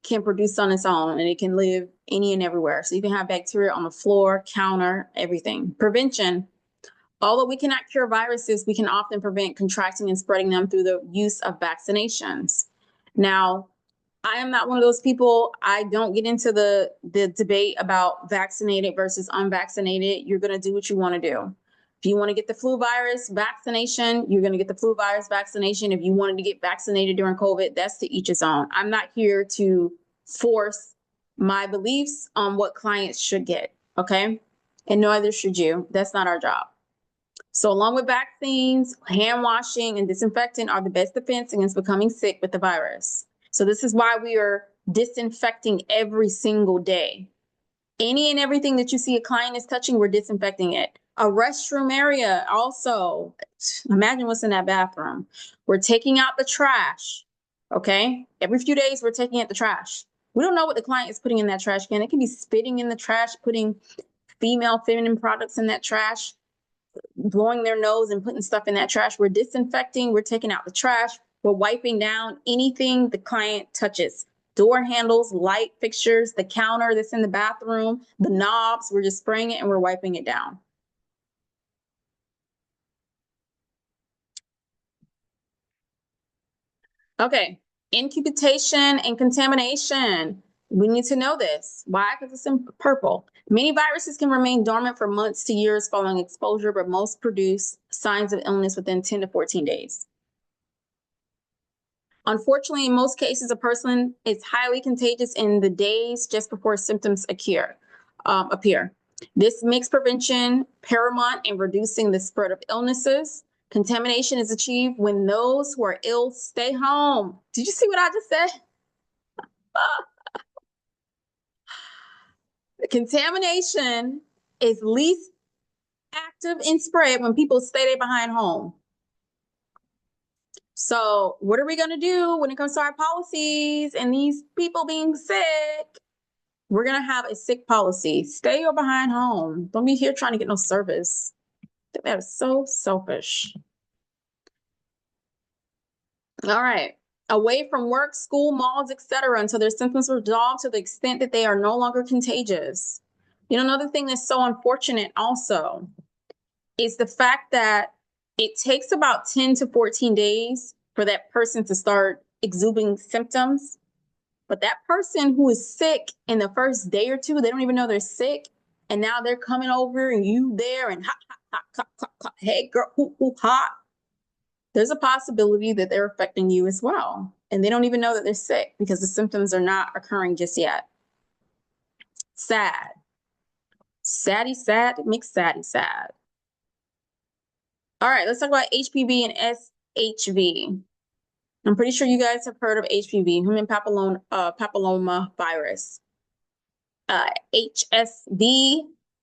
can produce on its own, and it can live any and everywhere. So you can have bacteria on the floor, counter, everything. Prevention. Although we cannot cure viruses, we can often prevent contracting and spreading them through the use of vaccinations. Now, I am not one of those people. I don't get into the debate about vaccinated versus unvaccinated. You're going to do what you want to do. If you want to get the flu virus vaccination, you're going to get the flu virus vaccination. If you wanted to get vaccinated during COVID, that's to each his own. I'm not here to force my beliefs on what clients should get. Okay. And neither should you. That's not our job. So along with vaccines, hand washing and disinfectant are the best defense against becoming sick with the virus. So this is why we are disinfecting every single day. Any and everything that you see a client is touching, we're disinfecting it. A restroom area also, imagine what's in that bathroom. We're taking out the trash, okay? Every few days, we're taking out the trash. We don't know what the client is putting in that trash can. It can be spitting in the trash, putting feminine products in that trash, blowing their nose and putting stuff in that trash. We're disinfecting, we're taking out the trash, we're wiping down anything the client touches. Door handles, light fixtures, the counter that's in the bathroom, the knobs, we're just spraying it and we're wiping it down. Okay, incubation and contamination. We need to know this. Why? Because it's in purple. Many viruses can remain dormant for months to years following exposure, but most produce signs of illness within 10 to 14 days. Unfortunately, in most cases, a person is highly contagious in the days just before symptoms appear. This makes prevention paramount in reducing the spread of illnesses. Contamination is achieved when those who are ill stay home. Did you see what I just said? The contamination is least active in spread when people stay behind home. So what are we going to do when it comes to our policies and these people being sick? We're going to have a sick policy. Stay your behind home. Don't be here trying to get no service. That is so selfish. All right. Away from work, school, malls, etc., until their symptoms are resolved to the extent that they are no longer contagious. You know, another thing that's so unfortunate also is the fact that it takes about 10 to 14 days for that person to start exuding symptoms. But that person who is sick in the first day or two, they don't even know they're sick. And now they're coming over and you there and hot, hot, hot, hot, hot, hey girl, hot. There's a possibility that they're affecting you as well. And they don't even know that they're sick because the symptoms are not occurring just yet. Sad. Saddy sad makes saddy sad. All right, let's talk about HPV and SHV. I'm pretty sure you guys have heard of HPV, human papilloma virus. HSV,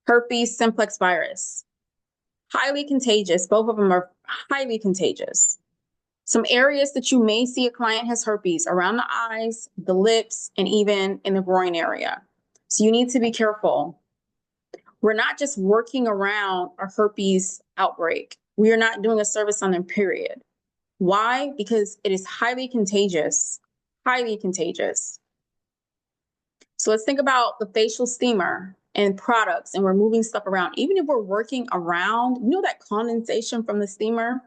herpes simplex virus. Highly contagious. Both of them are highly contagious. Some areas that you may see a client has herpes around the eyes, the lips, and even in the groin area. So you need to be careful. We're not just working around a herpes outbreak. We are not doing a service on them, period. Why? Because it is highly contagious, highly contagious. So let's think about the facial steamer and products, and we're moving stuff around. Even if we're working around, you know, that condensation from the steamer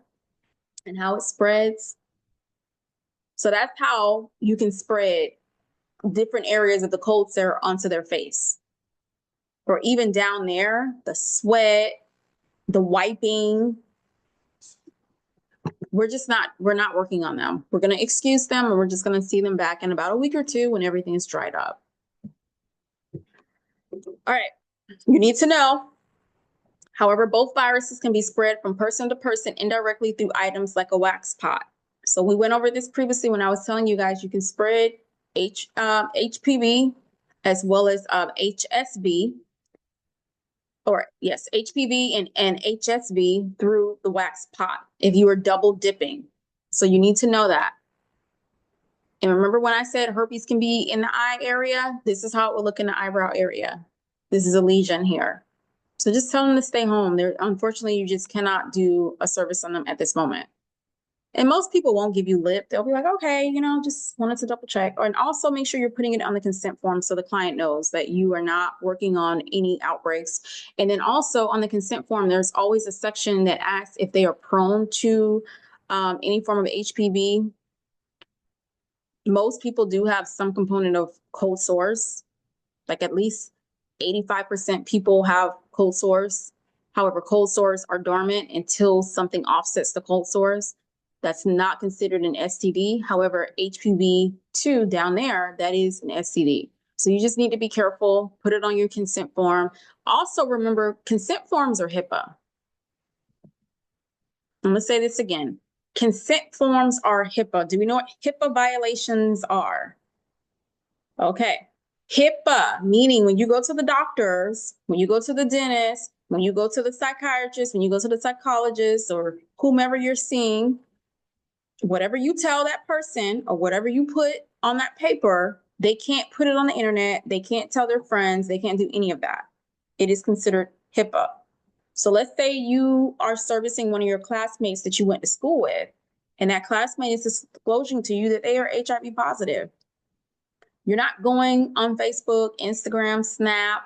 and how it spreads. So that's how you can spread different areas of the cold sore onto their face. Or even down there, the sweat, the wiping. We're not working on them. We're going to excuse them and we're just going to see them back in about a week or two when everything is dried up. All right. You need to know, however, both viruses can be spread from person to person indirectly through items like a wax pot. So we went over this previously when I was telling you guys you can spread HPV as well as HSV, or yes, HPV and HSV through the wax pot if you are double dipping. So you need to know that. And remember when I said herpes can be in the eye area? This is how it will look in the eyebrow area. This is a lesion here. So just tell them to stay home. Unfortunately, you just cannot do a service on them at this moment. And most people won't give you lip. They'll be like, okay, you know, just wanted to double check. And also make sure you're putting it on the consent form so the client knows that you are not working on any outbreaks. And then also on the consent form, there's always a section that asks if they are prone to any form of HPV. Most people do have some component of cold sores, like at least 85% people have cold sores. However, cold sores are dormant until something offsets the cold sores. That's not considered an STD. However, HPV-2 down there, that is an STD. So you just need to be careful, put it on your consent form. Also remember, consent forms are HIPAA. I'm gonna say this again. Consent forms are HIPAA. Do we know what HIPAA violations are? Okay. HIPAA, meaning when you go to the doctors, when you go to the dentist, when you go to the psychiatrist, when you go to the psychologist or whomever you're seeing, whatever you tell that person or whatever you put on that paper, they can't put it on the internet. They can't tell their friends. They can't do any of that. It is considered HIPAA. So let's say you are servicing one of your classmates that you went to school with, and that classmate is disclosing to you that they are HIV positive. You're not going on Facebook, Instagram, Snap.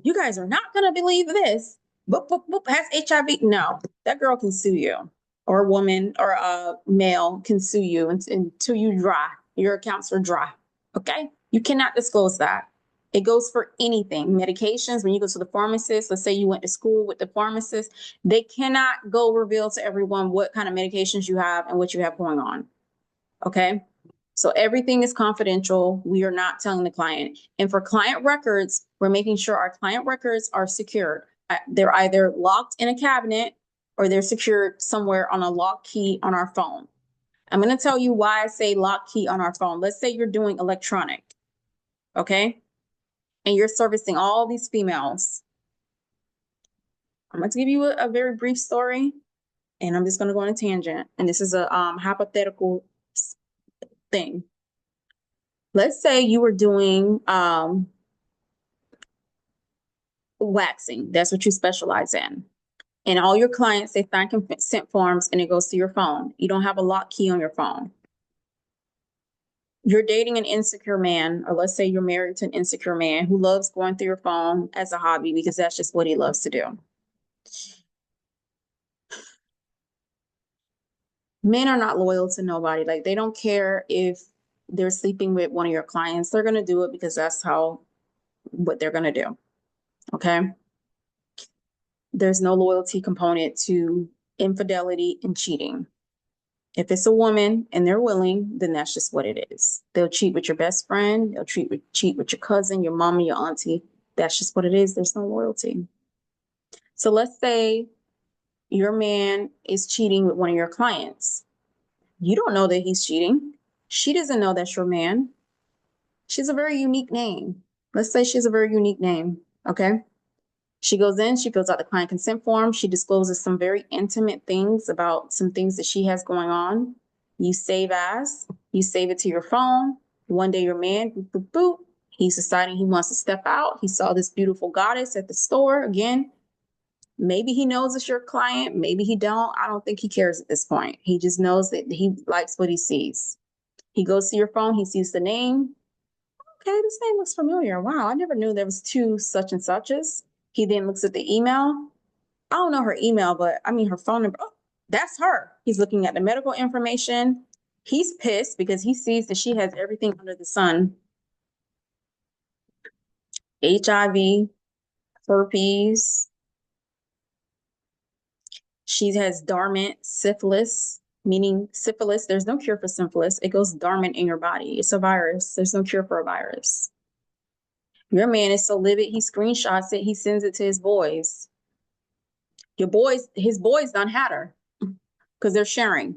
You guys are not going to believe this. Boop, boop, boop, has HIV. No, that girl can sue you, or a woman or a male can sue you until you dry. Your accounts are dry. Okay? You cannot disclose that. It goes for anything. Medications, when you go to the pharmacist, let's say you went to school with the pharmacist, they cannot go reveal to everyone what kind of medications you have and what you have going on. Okay? So everything is confidential. We are not telling the client. And for client records, we're making sure our client records are secured. They're either locked in a cabinet or they're secured somewhere on a lock key on our phone. I'm going to tell you why I say lock key on our phone. Let's say you're doing electronic, okay? And you're servicing all these females. I'm going to give you a very brief story. and I'm just going to go on a tangent, and this is a hypothetical thing. Let's say you were doing waxing. That's what you specialize in. And all your clients, they sign consent forms and it goes to your phone. You don't have a lock key on your phone. You're dating an insecure man, or let's say you're married to an insecure man who loves going through your phone as a hobby because that's just what he loves to do. Men are not loyal to nobody. Like, they don't care if they're sleeping with one of your clients. They're going to do it because that's what they're going to do. Okay. There's no loyalty component to infidelity and cheating. If it's a woman and they're willing, then that's just what it is. They'll cheat with your best friend. They'll cheat with your cousin, your mom, and your auntie. That's just what it is. There's no loyalty. So let's say your man is cheating with one of your clients. You don't know that he's cheating. She doesn't know that's your man. She's a very unique name. Let's say she's a very unique name. Okay. She goes in, she fills out the client consent form. She discloses some very intimate things about some things that she has going on. You save it to your phone. One day your man, boop, boop, boop, he's deciding he wants to step out. He saw this beautiful goddess at the store. Again, maybe he knows it's your client. Maybe he don't. I don't think he cares at this point. He just knows that he likes what he sees. He goes to your phone. He sees the name. Okay, this name looks familiar. Wow, I never knew there was two such and suches. He then looks at the email. I don't know her email, but I mean her phone number. Oh, that's her. He's looking at the medical information. He's pissed because he sees that she has everything under the sun. HIV, herpes. She has dormant syphilis, meaning syphilis. There's no cure for syphilis. It goes dormant in your body. It's a virus. There's no cure for a virus. Your man is so livid, he screenshots it. He sends it to his boys. His boys done had her because they're sharing.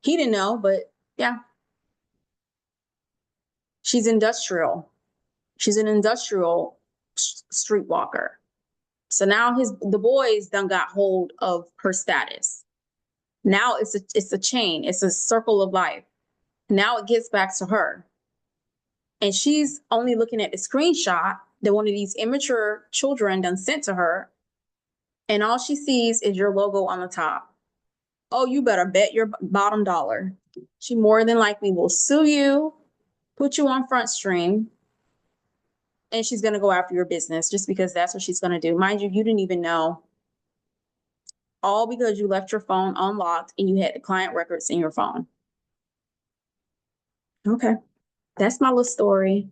He didn't know, but yeah. She's industrial. She's an industrial streetwalker. So now the boys done got hold of her status. Now it's a chain. It's a circle of life. Now it gets back to her. And she's only looking at the screenshot that one of these immature children done sent to her. And all she sees is your logo on the top. Oh, you better bet your bottom dollar. She more than likely will sue you, put you on Front Stream, and she's going to go after your business just because that's what she's going to do. Mind you, you didn't even know. All because you left your phone unlocked and you had the client records in your phone. Okay. That's my little story.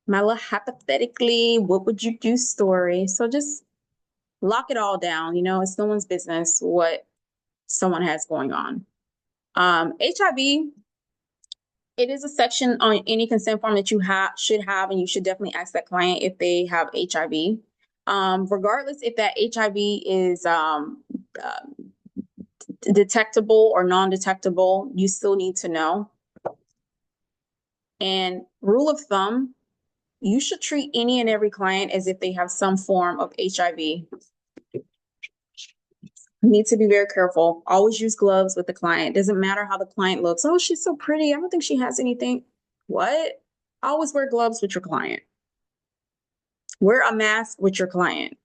My little hypothetically, what would you do story. So just lock it all down. It's no one's business what someone has going on. HIV, it is a section on any consent form that you should have, and you should definitely ask that client if they have HIV. Regardless if that HIV is detectable or non-detectable, you still need to know. And rule of thumb, you should treat any and every client as if they have some form of HIV. You need to be very careful. Always use gloves with the client. Doesn't matter how the client looks. Oh, she's so pretty. I don't think she has anything. What? Always wear gloves with your client. Wear a mask with your client.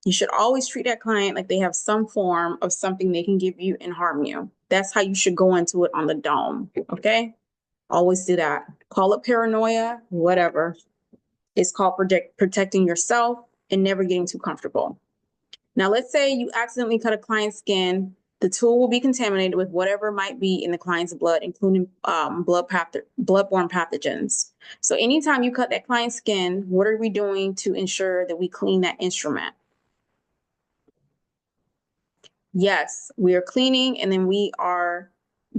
You should always treat that client like they have some form of something they can give you and harm you. That's how you should go into it on the dome. Okay? Always do that. Call it paranoia, whatever. It's called protecting yourself and never getting too comfortable. Now, let's say you accidentally cut a client's skin. The tool will be contaminated with whatever might be in the client's blood, including bloodborne pathogens. So anytime you cut that client's skin, what are we doing to ensure that we clean that instrument? Yes, we are cleaning and then we are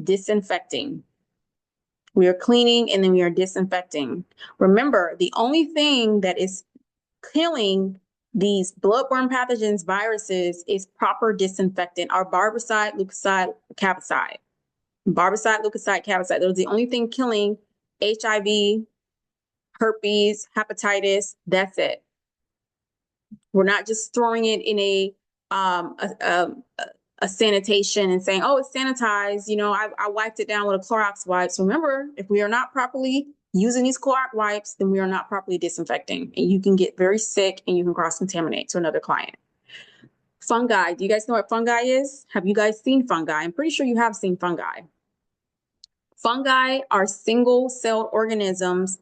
disinfecting. We are cleaning and then we are disinfecting. Remember, the only thing that is killing these bloodborne pathogens, viruses, is proper disinfectant. Our barbicide, leukocyte, capicide. Barbicide, leukocyte, capicide. Those are the only thing killing HIV, herpes, hepatitis. That's it. We're not just throwing it in a a sanitation and saying, oh, it's sanitized, you know, I wiped it down with a Clorox wipe. So remember, if we are not properly using these Clorox wipes, then we are not properly disinfecting. And you can get very sick and you can cross-contaminate to another client. Fungi. Do you guys know what fungi is? Have you guys seen fungi? I'm pretty sure you have seen fungi. Fungi are single-celled organisms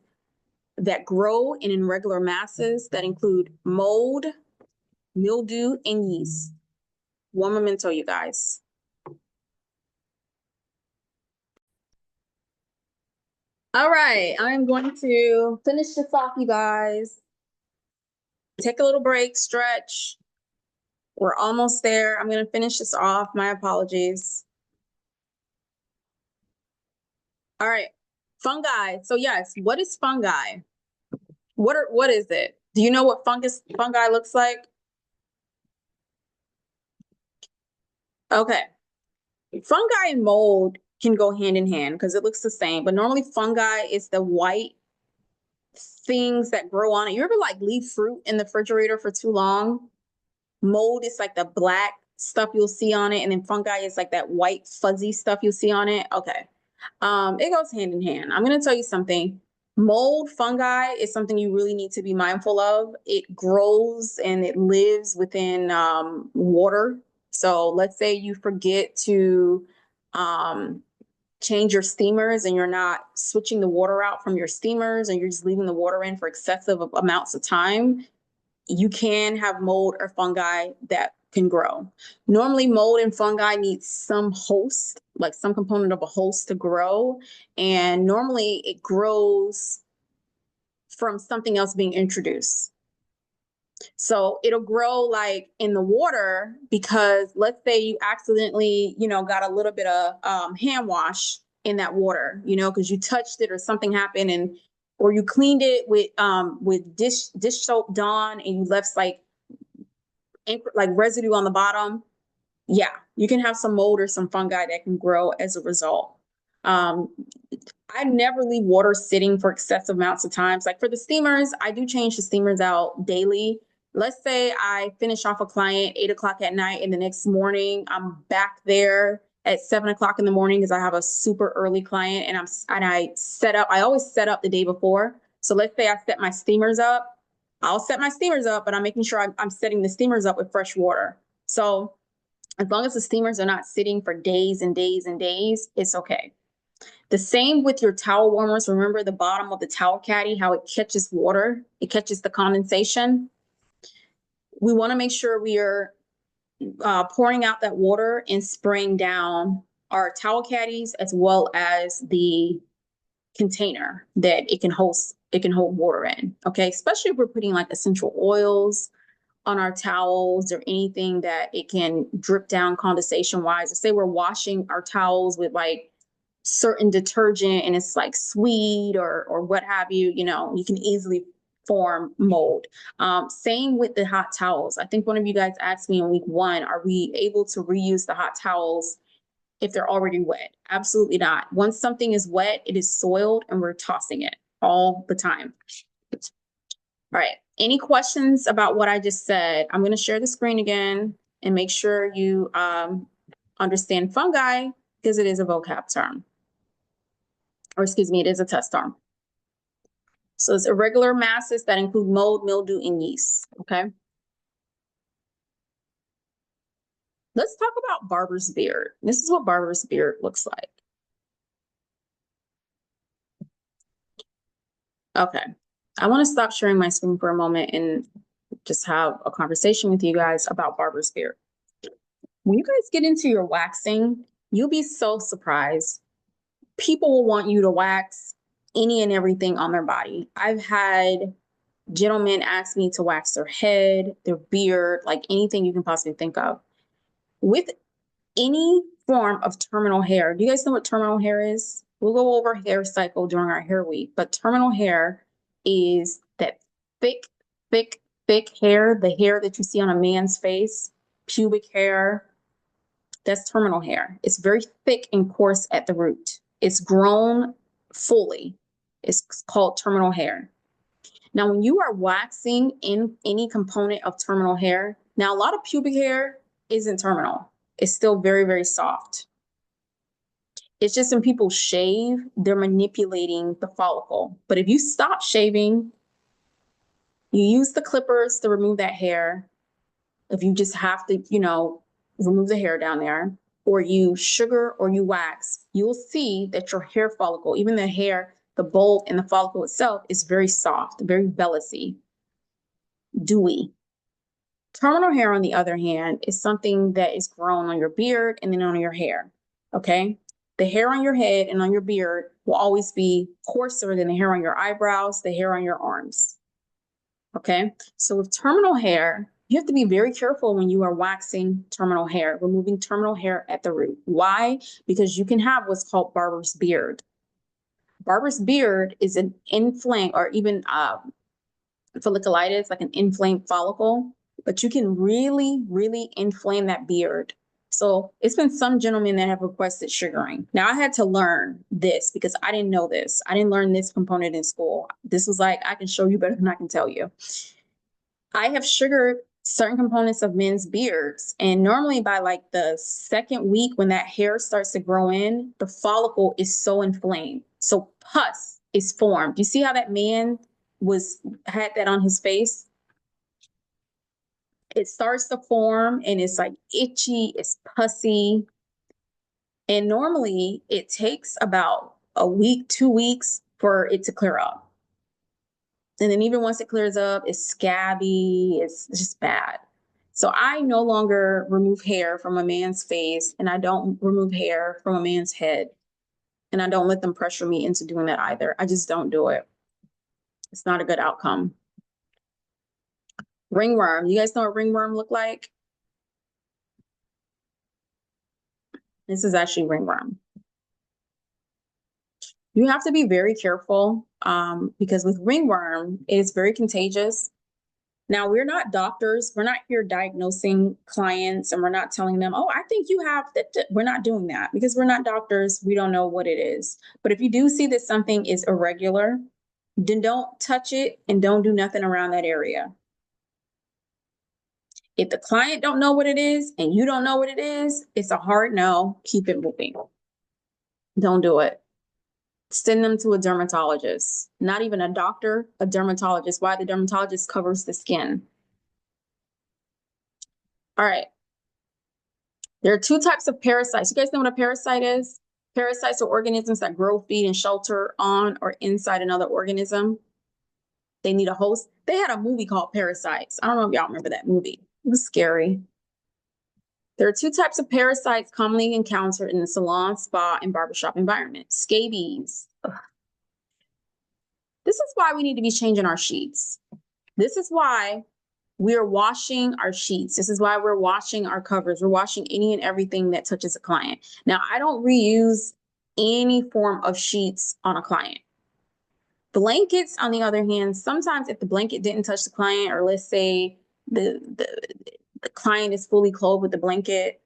that grow in irregular masses that include mold, mildew, and yeast. One memento, you guys. All right, I'm going to finish this off, you guys. Take a little break, stretch. We're almost there. I'm going to finish this off. My apologies. All right, fungi. So yes, what is fungi? What is it? Do you know what fungi looks like? Okay. Fungi and mold can go hand in hand because it looks the same, but normally fungi is the white things that grow on it. You ever like leave fruit in the refrigerator for too long? Mold is like the black stuff you'll see on it, and then fungi is like that white fuzzy stuff you'll see on it. Okay. It goes hand in hand. I'm gonna tell you something. Mold fungi is something you really need to be mindful of. It grows and it lives within water. So let's say you forget to change your steamers and you're not switching the water out from your steamers and you're just leaving the water in for excessive amounts of time, you can have mold or fungi that can grow. Normally, mold and fungi need some host, like some component of a host to grow. And normally it grows from something else being introduced. So it'll grow like in the water because let's say you accidentally, you know, got a little bit of hand wash in that water, you know, because you touched it or something happened and or you cleaned it with dish soap Dawn and you left like residue on the bottom. Yeah, you can have some mold or some fungi that can grow as a result. Um, I never leave water sitting for excessive amounts of times. Like for the steamers, I do change the steamers out daily. Let's say I finish off a client 8 o'clock at night and the next morning I'm back there at 7 o'clock in the morning because I have a super early client and I always set up the day before. So let's say I set my steamers up. I'll set my steamers up, but I'm making sure I'm setting the steamers up with fresh water. So as long as the steamers are not sitting for days and days and days, it's okay. The same with your towel warmers. Remember the bottom of the towel caddy, how it catches water, it catches the condensation. We want to make sure we are pouring out that water and spraying down our towel caddies as well as the container that it can hold water in. Okay, especially if we're putting like essential oils on our towels or anything that it can drip down condensation wise. Say we're washing our towels with like certain detergent and it's like sweet or what have you, you know, you can easily form mold. Same with the hot towels. I think one of you guys asked me in week 1, are we able to reuse the hot towels if they're already wet? Absolutely not. Once something is wet, it is soiled and we're tossing it all the time. All right. Any questions about what I just said? I'm going to share the screen again and make sure you understand fungi because it is a vocab term. Or excuse me, it is a test term. So it's irregular masses that include mold, mildew, and yeast. Okay. Let's talk about barber's beard. This is what barber's beard looks like. Okay. I want to stop sharing my screen for a moment and just have a conversation with you guys about barber's beard. When you guys get into your waxing, you'll be so surprised. People will want you to wax any and everything on their body. I've had gentlemen ask me to wax their head, their beard, like anything you can possibly think of. With any form of terminal hair, do you guys know what terminal hair is? We'll go over hair cycle during our hair week, but terminal hair is that thick, thick, thick hair, the hair that you see on a man's face, pubic hair. That's terminal hair. It's very thick and coarse at the root. It's grown fully. It's called terminal hair. Now, when you are waxing in any component of terminal hair, now a lot of pubic hair isn't terminal. It's still very, very soft. It's just when people shave, they're manipulating the follicle. But if you stop shaving, you use the clippers to remove that hair. If you just have to, remove the hair down there, or you sugar or you wax, you'll see that your hair follicle, even the hair, the bulb and the follicle itself is very soft, very vellocy, dewy. Terminal hair, on the other hand, is something that is grown on your beard and then on your hair. Okay. The hair on your head and on your beard will always be coarser than the hair on your eyebrows, the hair on your arms. Okay. So with terminal hair, you have to be very careful when you are waxing terminal hair, removing terminal hair at the root. Why? Because you can have what's called barber's beard. Barber's beard is an inflamed or even folliculitis, like an inflamed follicle, but you can really, really inflame that beard. So it's been some gentlemen that have requested sugaring. Now I had to learn this because I didn't know this. I didn't learn this component in school. This was like, I can show you better than I can tell you. I have sugared certain components of men's beards. And normally by like the second week, when that hair starts to grow in, the follicle is so inflamed. So pus is formed. You see how that man had that on his face? It starts to form and it's like itchy, it's pussy. And normally it takes about a week, 2 weeks for it to clear up. And then even once it clears up, it's scabby, it's just bad. So I no longer remove hair from a man's face, and I don't remove hair from a man's head. And I don't let them pressure me into doing that either. I just don't do it. It's not a good outcome. Ringworm. You guys know what ringworm look like? This is actually ringworm. You have to be very careful because with ringworm, it is very contagious. Now, we're not doctors. We're not here diagnosing clients and we're not telling them, oh, I think you have that. We're not doing that because we're not doctors. We don't know what it is. But if you do see that something is irregular, then don't touch it and don't do nothing around that area. If the client don't know what it is and you don't know what it is, it's a hard no. Keep it moving. Don't do it. Send them to a dermatologist, not even a doctor, a dermatologist. Why? The dermatologist covers the skin. All right. There are two types of parasites. You guys know what a parasite is? Parasites are organisms that grow, feed, and shelter on or inside another organism. They need a host. They had a movie called Parasites. I don't know if y'all remember that movie. It was scary. There are two types of parasites commonly encountered in the salon, spa, and barbershop environment. Scabies. Ugh. This is why we need to be changing our sheets. This is why we're washing our sheets. This is why we're washing our covers. We're washing any and everything that touches a client. Now, I don't reuse any form of sheets on a client. Blankets, on the other hand, sometimes if the blanket didn't touch the client, or let's say the client is fully clothed with the blanket,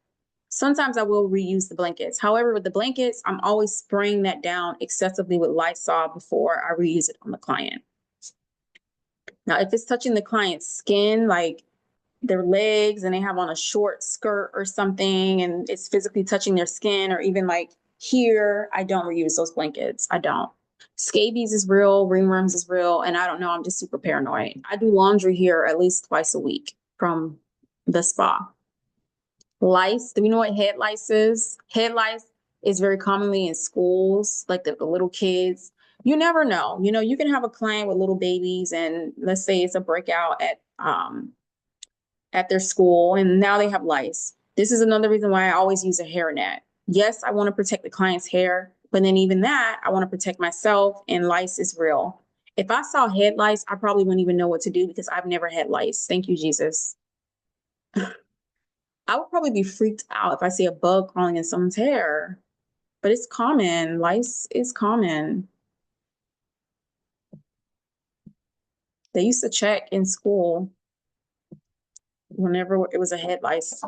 sometimes I will reuse the blankets. However, with the blankets, I'm always spraying that down excessively with Lysol before I reuse it on the client. Now, if it's touching the client's skin, like their legs, and they have on a short skirt or something, and it's physically touching their skin, or even like here, I don't reuse those blankets. I don't. Scabies is real, ringworms is real, and I don't know, I'm just super paranoid. I do laundry here at least twice a week from the spa. Lice, do we know what head lice is? Head lice is very commonly in schools, like the little kids. You never know. You can have a client with little babies, and let's say it's a breakout at their school, and now they have lice. This is another reason why I always use a hairnet. Yes, I want to protect the client's hair, but then even that, I want to protect myself, and lice is real. If I saw head lice, I probably wouldn't even know what to do because I've never had lice. Thank you, Jesus. I would probably be freaked out if I see a bug crawling in someone's hair, but it's common. Lice is common. They used to check in school whenever it was a head lice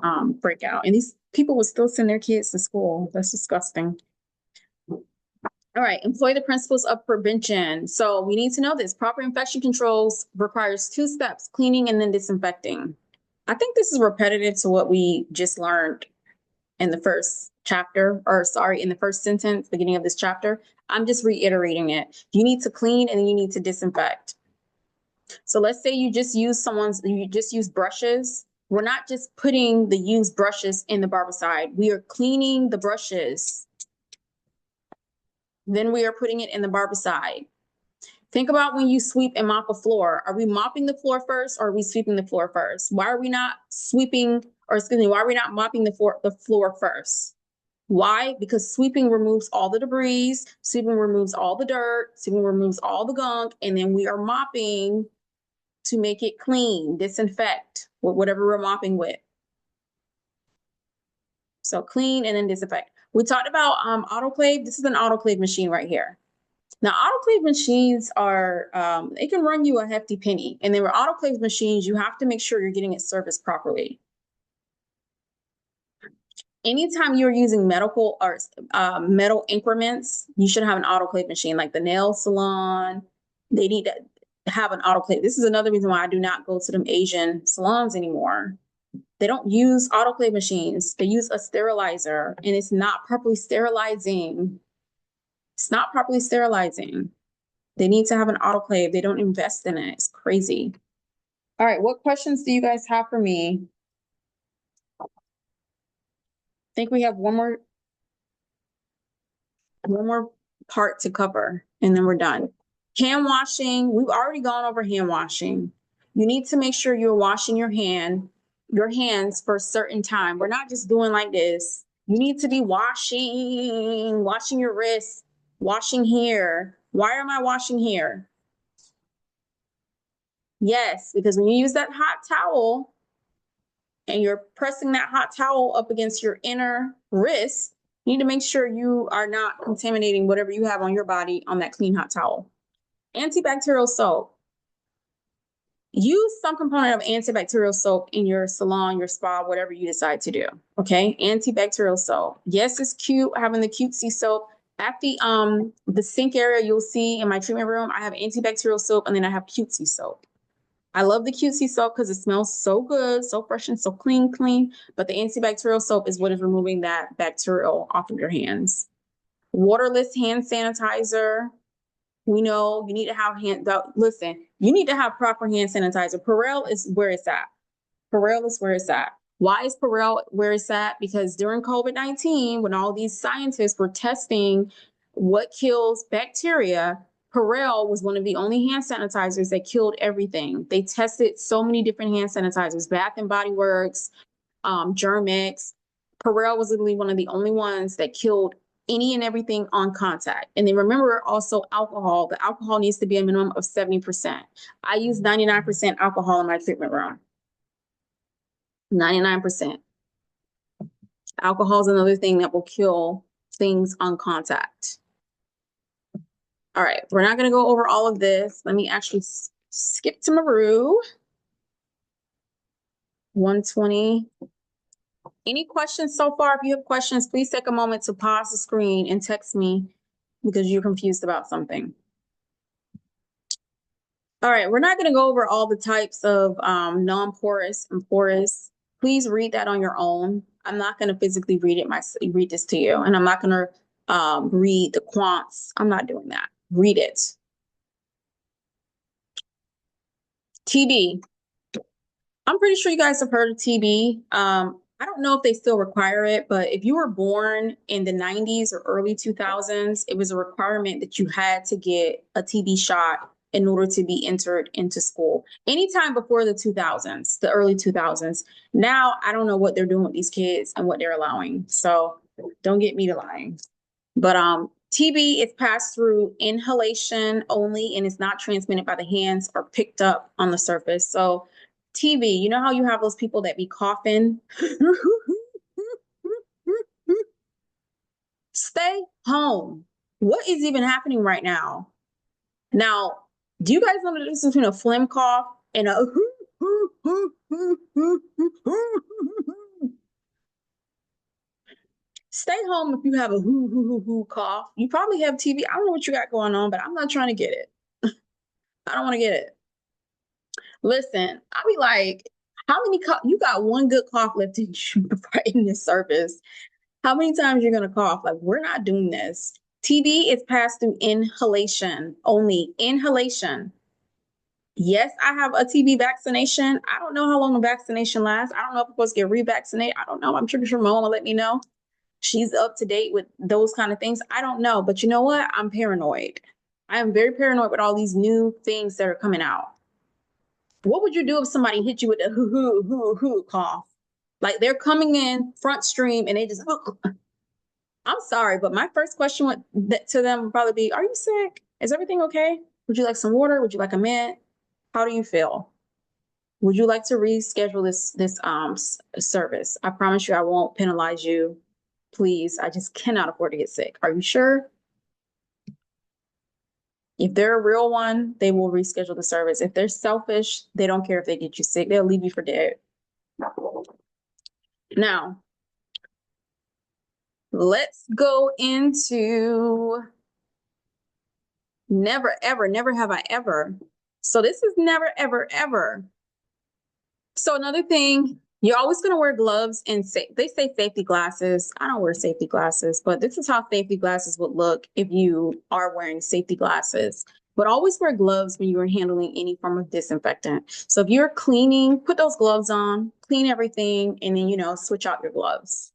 breakout, and these people would still send their kids to school. That's disgusting. All right, employ the principles of prevention. So we need to know this. Proper infection controls requires 2 steps, cleaning and then disinfecting. I think this is repetitive to what we just learned in the first chapter, or sorry, in the first sentence, beginning of this chapter. I'm just reiterating it. You need to clean and then you need to disinfect. So let's say you just use brushes. We're not just putting the used brushes in the barbicide. We are cleaning the brushes. Then we are putting it in the barbicide. Think about when you sweep and mop a floor. Are we mopping the floor first or are we sweeping the floor first? Why are we not why are we not mopping the floor first? Why? Because sweeping removes all the debris, sweeping removes all the dirt, sweeping removes all the gunk, and then we are mopping to make it clean, disinfect with whatever we're mopping with. So clean and then disinfect. We talked about autoclave. This is an autoclave machine right here. Now, autoclave machines are, they can run you a hefty penny. And then with autoclave machines, you have to make sure you're getting it serviced properly. Anytime you're using medical or metal increments, you should have an autoclave machine, like the nail salon. They need to have an autoclave. This is another reason why I do not go to them Asian salons anymore. They don't use autoclave machines. They use a sterilizer, and it's not properly sterilizing. It's not properly sterilizing. They need to have an autoclave. They don't invest in it. It's crazy. All right, what questions do you guys have for me? I think we have one more part to cover, and then we're done. Hand washing, we've already gone over hand washing. You need to make sure you're washing your hands for a certain time. We're not just doing like this. You need to be washing your wrists, washing here. Why am I washing here? Yes, because when you use that hot towel and you're pressing that hot towel up against your inner wrist, you need to make sure you are not contaminating whatever you have on your body on that clean hot towel. Antibacterial soap. Use some component of antibacterial soap in your salon, your spa, whatever you decide to do. Okay, antibacterial soap. Yes, it's cute having the cutesy soap. At the sink area, you'll see in my treatment room, I have antibacterial soap and then I have cutesy soap. I love the cutesy soap because it smells so good, so fresh and so clean. But the antibacterial soap is what is removing that bacterial off of your hands. Waterless hand sanitizer. We know you need to have you need to have proper hand sanitizer. Perel is where it's at. Perel is where it's at. Why is Perel where it's at? Because during COVID-19, when all these scientists were testing what kills bacteria, Perel was one of the only hand sanitizers that killed everything. They tested so many different hand sanitizers, Bath and Body Works, Germex. Perel was literally one of the only ones that killed any and everything on contact. And then remember also alcohol. The alcohol needs to be a minimum of 70%. I use 99% alcohol in my treatment room. 99%. Alcohol is another thing that will kill things on contact. All right, we're not going to go over all of this. Let me actually skip to Maru. 120. Any questions so far? If you have questions, please take a moment to pause the screen and text me because you're confused about something. All right, we're not going to go over all the types of non-porous and porous. Please read that on your own. I'm not going to physically read this to you, and I'm not going to read the quants. I'm not doing that. Read it. TB. I'm pretty sure you guys have heard of TB. I don't know if they still require it, but if you were born in the 90s or early 2000s, it was a requirement that you had to get a TB shot in order to be entered into school. Anytime before the 2000s, the early 2000s. Now, I don't know what they're doing with these kids and what they're allowing. So don't get me to lying. But TB is passed through inhalation only and is not transmitted by the hands or picked up on the surface. So TB, you know how you have those people that be coughing? Stay home. What is even happening right now? Now, do you guys know the difference between a phlegm cough and a stay home if you have a hoo cough. You probably have TB. I don't know what you got going on, but I'm not trying to get it. I don't want to get it. Listen, I'll be like, How many you got one good cough left in this service? How many times you're gonna cough? Like, we're not doing this. TB is passed through inhalation, only inhalation. Yes, I have a TB vaccination. I don't know how long the vaccination lasts. I don't know if I'm supposed to get revaccinated. I don't know. I'm sure my mom will let me know. She's up to date with those kind of things. I don't know. But you know what? I'm paranoid. I am very paranoid with all these new things that are coming out. What would you do if somebody hit you with a hoo hoo hoo hoo cough? Like, they're coming in front stream and they just, I'm sorry, but my first question to them would probably be, are you sick? Is everything okay? Would you like some water? Would you like a mint? How do you feel? Would you like to reschedule this service? I promise you I won't penalize you. Please, I just cannot afford to get sick. Are you sure? If they're a real one, they will reschedule the service. If they're selfish, they don't care if they get you sick. They'll leave you for dead. Now, let's go into never, ever, never have I ever. So this is never, ever, ever. So another thing, you're always going to wear gloves and they say safety glasses. I don't wear safety glasses, but this is how safety glasses would look if you are wearing safety glasses. But always wear gloves when you are handling any form of disinfectant. So if you're cleaning, put those gloves on, clean everything, and then, switch out your gloves.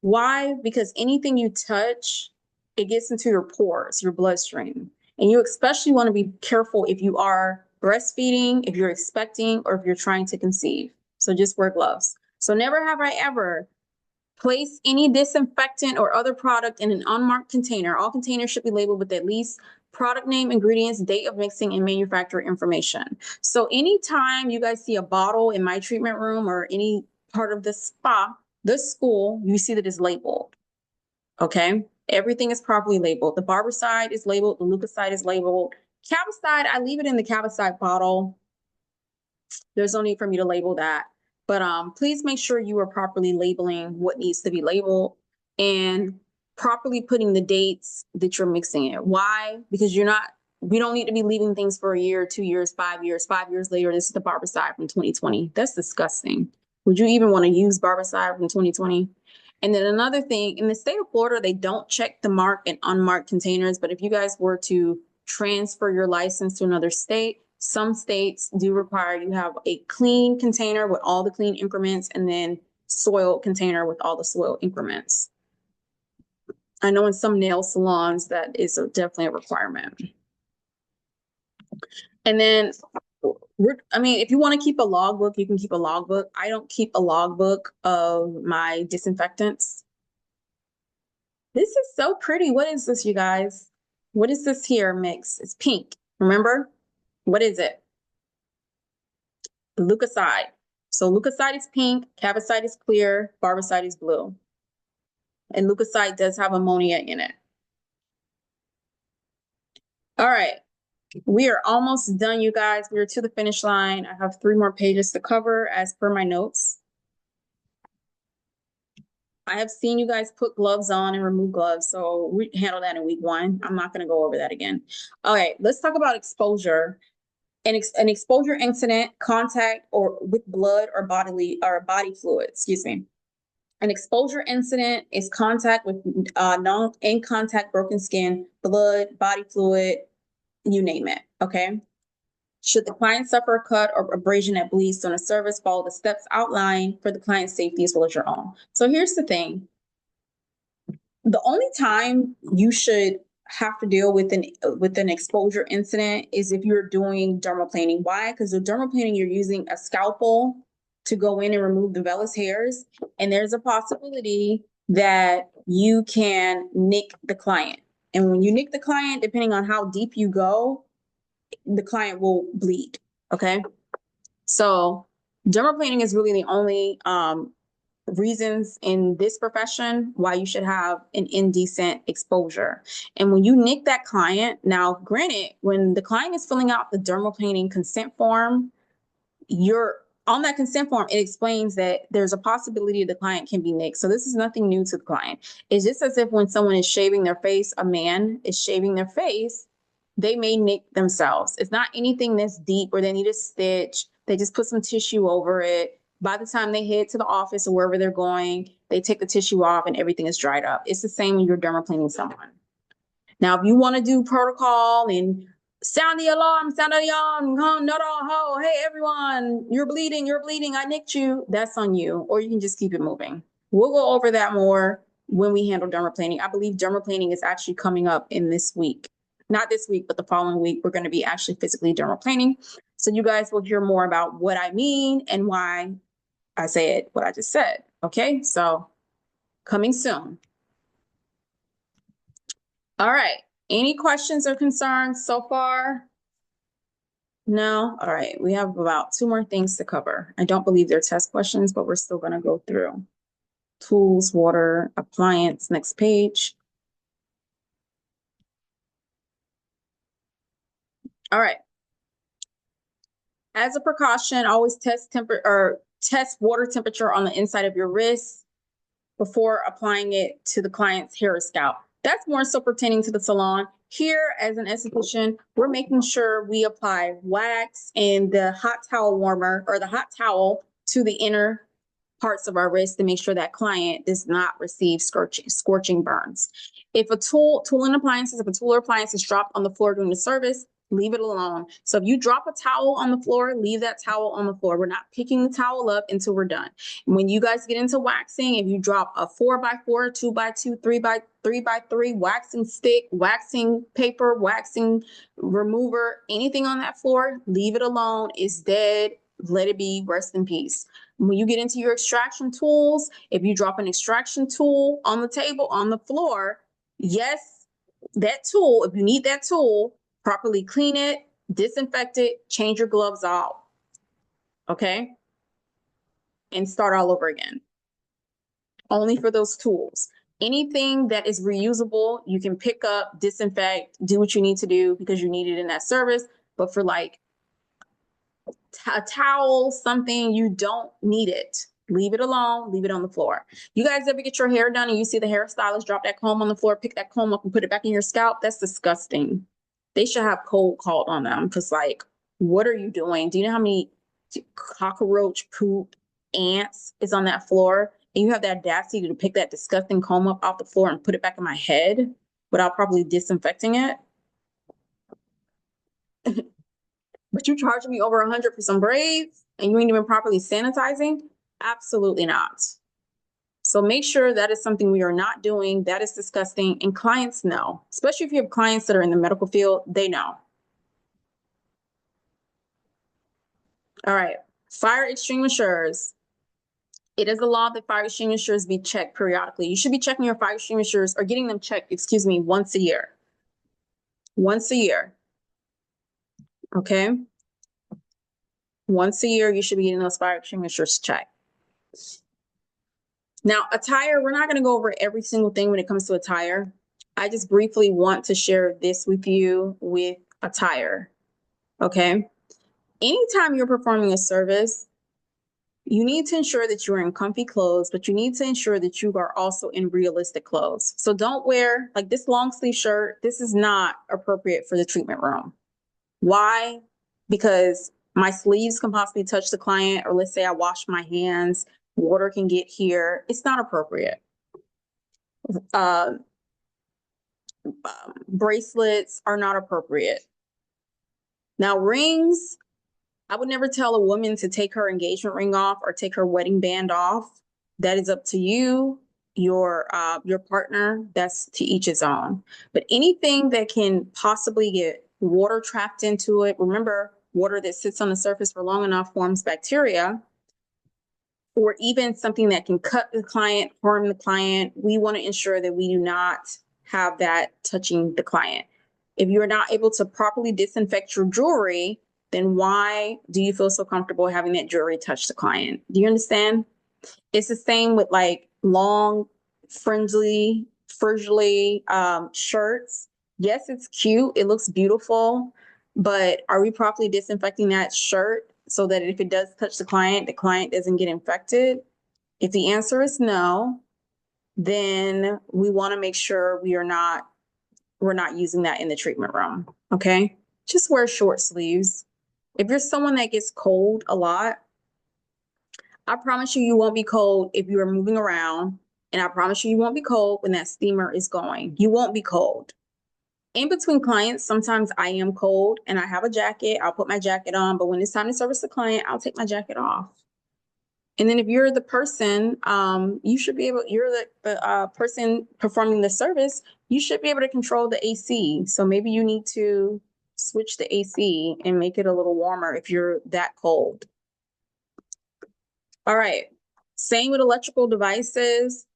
Why? Because anything you touch, it gets into your pores, your bloodstream. And you especially want to be careful if you are breastfeeding, if you're expecting, or if you're trying to conceive. So just wear gloves. So never have I ever placed any disinfectant or other product in an unmarked container. All containers should be labeled with at least product name, ingredients, date of mixing, and manufacturer information. So anytime you guys see a bottle in my treatment room or any part of the spa, the school, you see that it's labeled. Okay. Everything is properly labeled. The Barbicide is labeled. The Leukocyte is labeled. Cavicide, I leave it in the Cavicide bottle. There's no need for me to label that. But please make sure you are properly labeling what needs to be labeled and properly putting the dates that you're mixing it. Why? Because we don't need to be leaving things for a year, 2 years, 5 years. 5 years later, this is the Barbicide from 2020. That's disgusting. Would you even want to use Barbicide from 2020? And then another thing, in the state of Florida, they don't check the marked and unmarked containers. But if you guys were to transfer your license to another state, some states do require you have a clean container with all the clean increments and then soil container with all the soil increments. I know in some nail salons that is definitely a requirement. And then, if you want to keep a logbook, you can keep a logbook. I don't keep a logbook of my disinfectants. This is so pretty. What is this, you guys? What is this here mix? It's pink. Remember? What is it? Leukocyte. So leukocyte is pink, cavicide is clear, barbicide is blue. And leukocyte does have ammonia in it. All right. We are almost done, you guys. We are to the finish line. I have 3 more pages to cover as per my notes. I have seen you guys put gloves on and remove gloves, so we handle that in week 1. I'm not going to go over that again. All right, let's talk about exposure. An exposure incident, contact or with blood or body fluid, excuse me. An exposure incident is contact with in contact broken skin, blood, body fluid, you name it, okay? Should the client suffer a cut or abrasion that bleeds during a service, follow the steps outlined for the client's safety as well as your own. So here's the thing. The only time you should have to deal with an exposure incident is if you're doing dermaplaning. Why? Because the dermaplaning, you're using a scalpel to go in and remove the vellus hairs, and there's a possibility that you can nick the client. And when you nick the client, depending on how deep you go, the client will bleed. Okay, so dermaplaning is really the only reasons in this profession why you should have an indecent exposure. And when you nick that client, now granted, when the client is filling out the dermaplaning consent form, you're on that consent form, it explains that there's a possibility the client can be nicked. So this is nothing new to the client. It's just as if when someone is shaving their face, a man is shaving their face, they may nick themselves. It's not anything that's deep or they need a stitch They just put some tissue over it. By the time they head to the office or wherever they're going, they take the tissue off and everything is dried up. It's the same when you're dermaplaning someone. Now, if you want to do protocol and sound the alarm, not all ho, hey everyone, you're bleeding, I nicked you, that's on you. Or you can just keep it moving. We'll go over that more when we handle dermaplaning. I believe dermaplaning is actually coming up in this week. Not this week, but the following week, we're going to be actually physically dermaplaning. So you guys will hear more about what I mean and why I said what I just said. Okay, so coming soon. All right. Any questions or concerns so far? No? All right. We have about 2 more things to cover. I don't believe they're test questions, but we're still going to go through. Tools, water, appliance, next page. All right. As a precaution, always test water temperature on the inside of your wrist before applying it to the client's hair or scalp. That's more so pertaining to the salon. Here, as an esthetician, we're making sure we apply wax and the hot towel warmer or the hot towel to the inner parts of our wrist to make sure that client does not receive scorching burns. If a tool or appliance is dropped on the floor during the service, leave it alone. So if you drop a towel on the floor, leave that towel on the floor. We're not picking the towel up until we're done. When you guys get into waxing, if you drop a 4x4, 2x2, 3x3 waxing stick, waxing paper, waxing remover, anything on that floor, leave it alone. It's dead. Let it be. Rest in peace. When you get into your extraction tools, if you drop an extraction tool on the table, on the floor, yes, that tool, if you need that tool, properly clean it, disinfect it, change your gloves out, okay? And start all over again. Only for those tools. Anything that is reusable, you can pick up, disinfect, do what you need to do because you need it in that service. But for like a towel, something, you don't need it. Leave it alone, leave it on the floor. You guys ever get your hair done and you see the hairstylist drop that comb on the floor, pick that comb up and put it back in your scalp? That's disgusting. They should have cold called on them because, like, what are you doing? Do you know how many cockroach poop, ants is on that floor? And you have the audacity to pick that disgusting comb up off the floor and put it back in my head without probably disinfecting it? But you charging me over 100 for some braids and you ain't even properly sanitizing? Absolutely not. So make sure that is something we are not doing. That is disgusting. And clients know, especially if you have clients that are in the medical field, they know. All right. Fire extinguishers. It is a law that fire extinguishers be checked periodically. You should be checking your fire extinguishers or getting them checked, once a year. Once a year. Okay? Once a year, you should be getting those fire extinguishers checked. Now, attire, we're not going to go over every single thing when it comes to attire. I just briefly want to share this with you with attire. Okay? Anytime you're performing a service, you need to ensure that you're in comfy clothes, but you need to ensure that you are also in realistic clothes. So don't wear like this long sleeve shirt. This is not appropriate for the treatment room. Why? Because my sleeves can possibly touch the client, or let's say I wash my hands, water can get here. It's not appropriate. Bracelets are not appropriate. Now, rings, I would never tell a woman to take her engagement ring off or take her wedding band off. That is up to you, your partner. That's to each his own. But anything that can possibly get water trapped into it, remember, water that sits on the surface for long enough forms bacteria, or even something that can cut the client, harm the client. We want to ensure that we do not have that touching the client. If you're not able to properly disinfect your jewelry, then why do you feel so comfortable having that jewelry touch the client? Do you understand? It's the same with like long, fringely shirts. Yes, it's cute. It looks beautiful, but are we properly disinfecting that shirt so that if it does touch the client doesn't get infected? If the answer is no, then we want to make sure we're not using that in the treatment room. Okay. Just wear short sleeves. If you're someone that gets cold a lot, I promise you, you won't be cold if you are moving around. And I promise you, you won't be cold when that steamer is going. You won't be cold. In between clients, sometimes I am cold and I have a jacket. I'll put my jacket on, but when it's time to service the client, I'll take my jacket off. And then if you're the person, you should be able, you're the person performing the service, you should be able to control the AC. So maybe you need to switch the AC and make it a little warmer if you're that cold. All right. Same with electrical devices.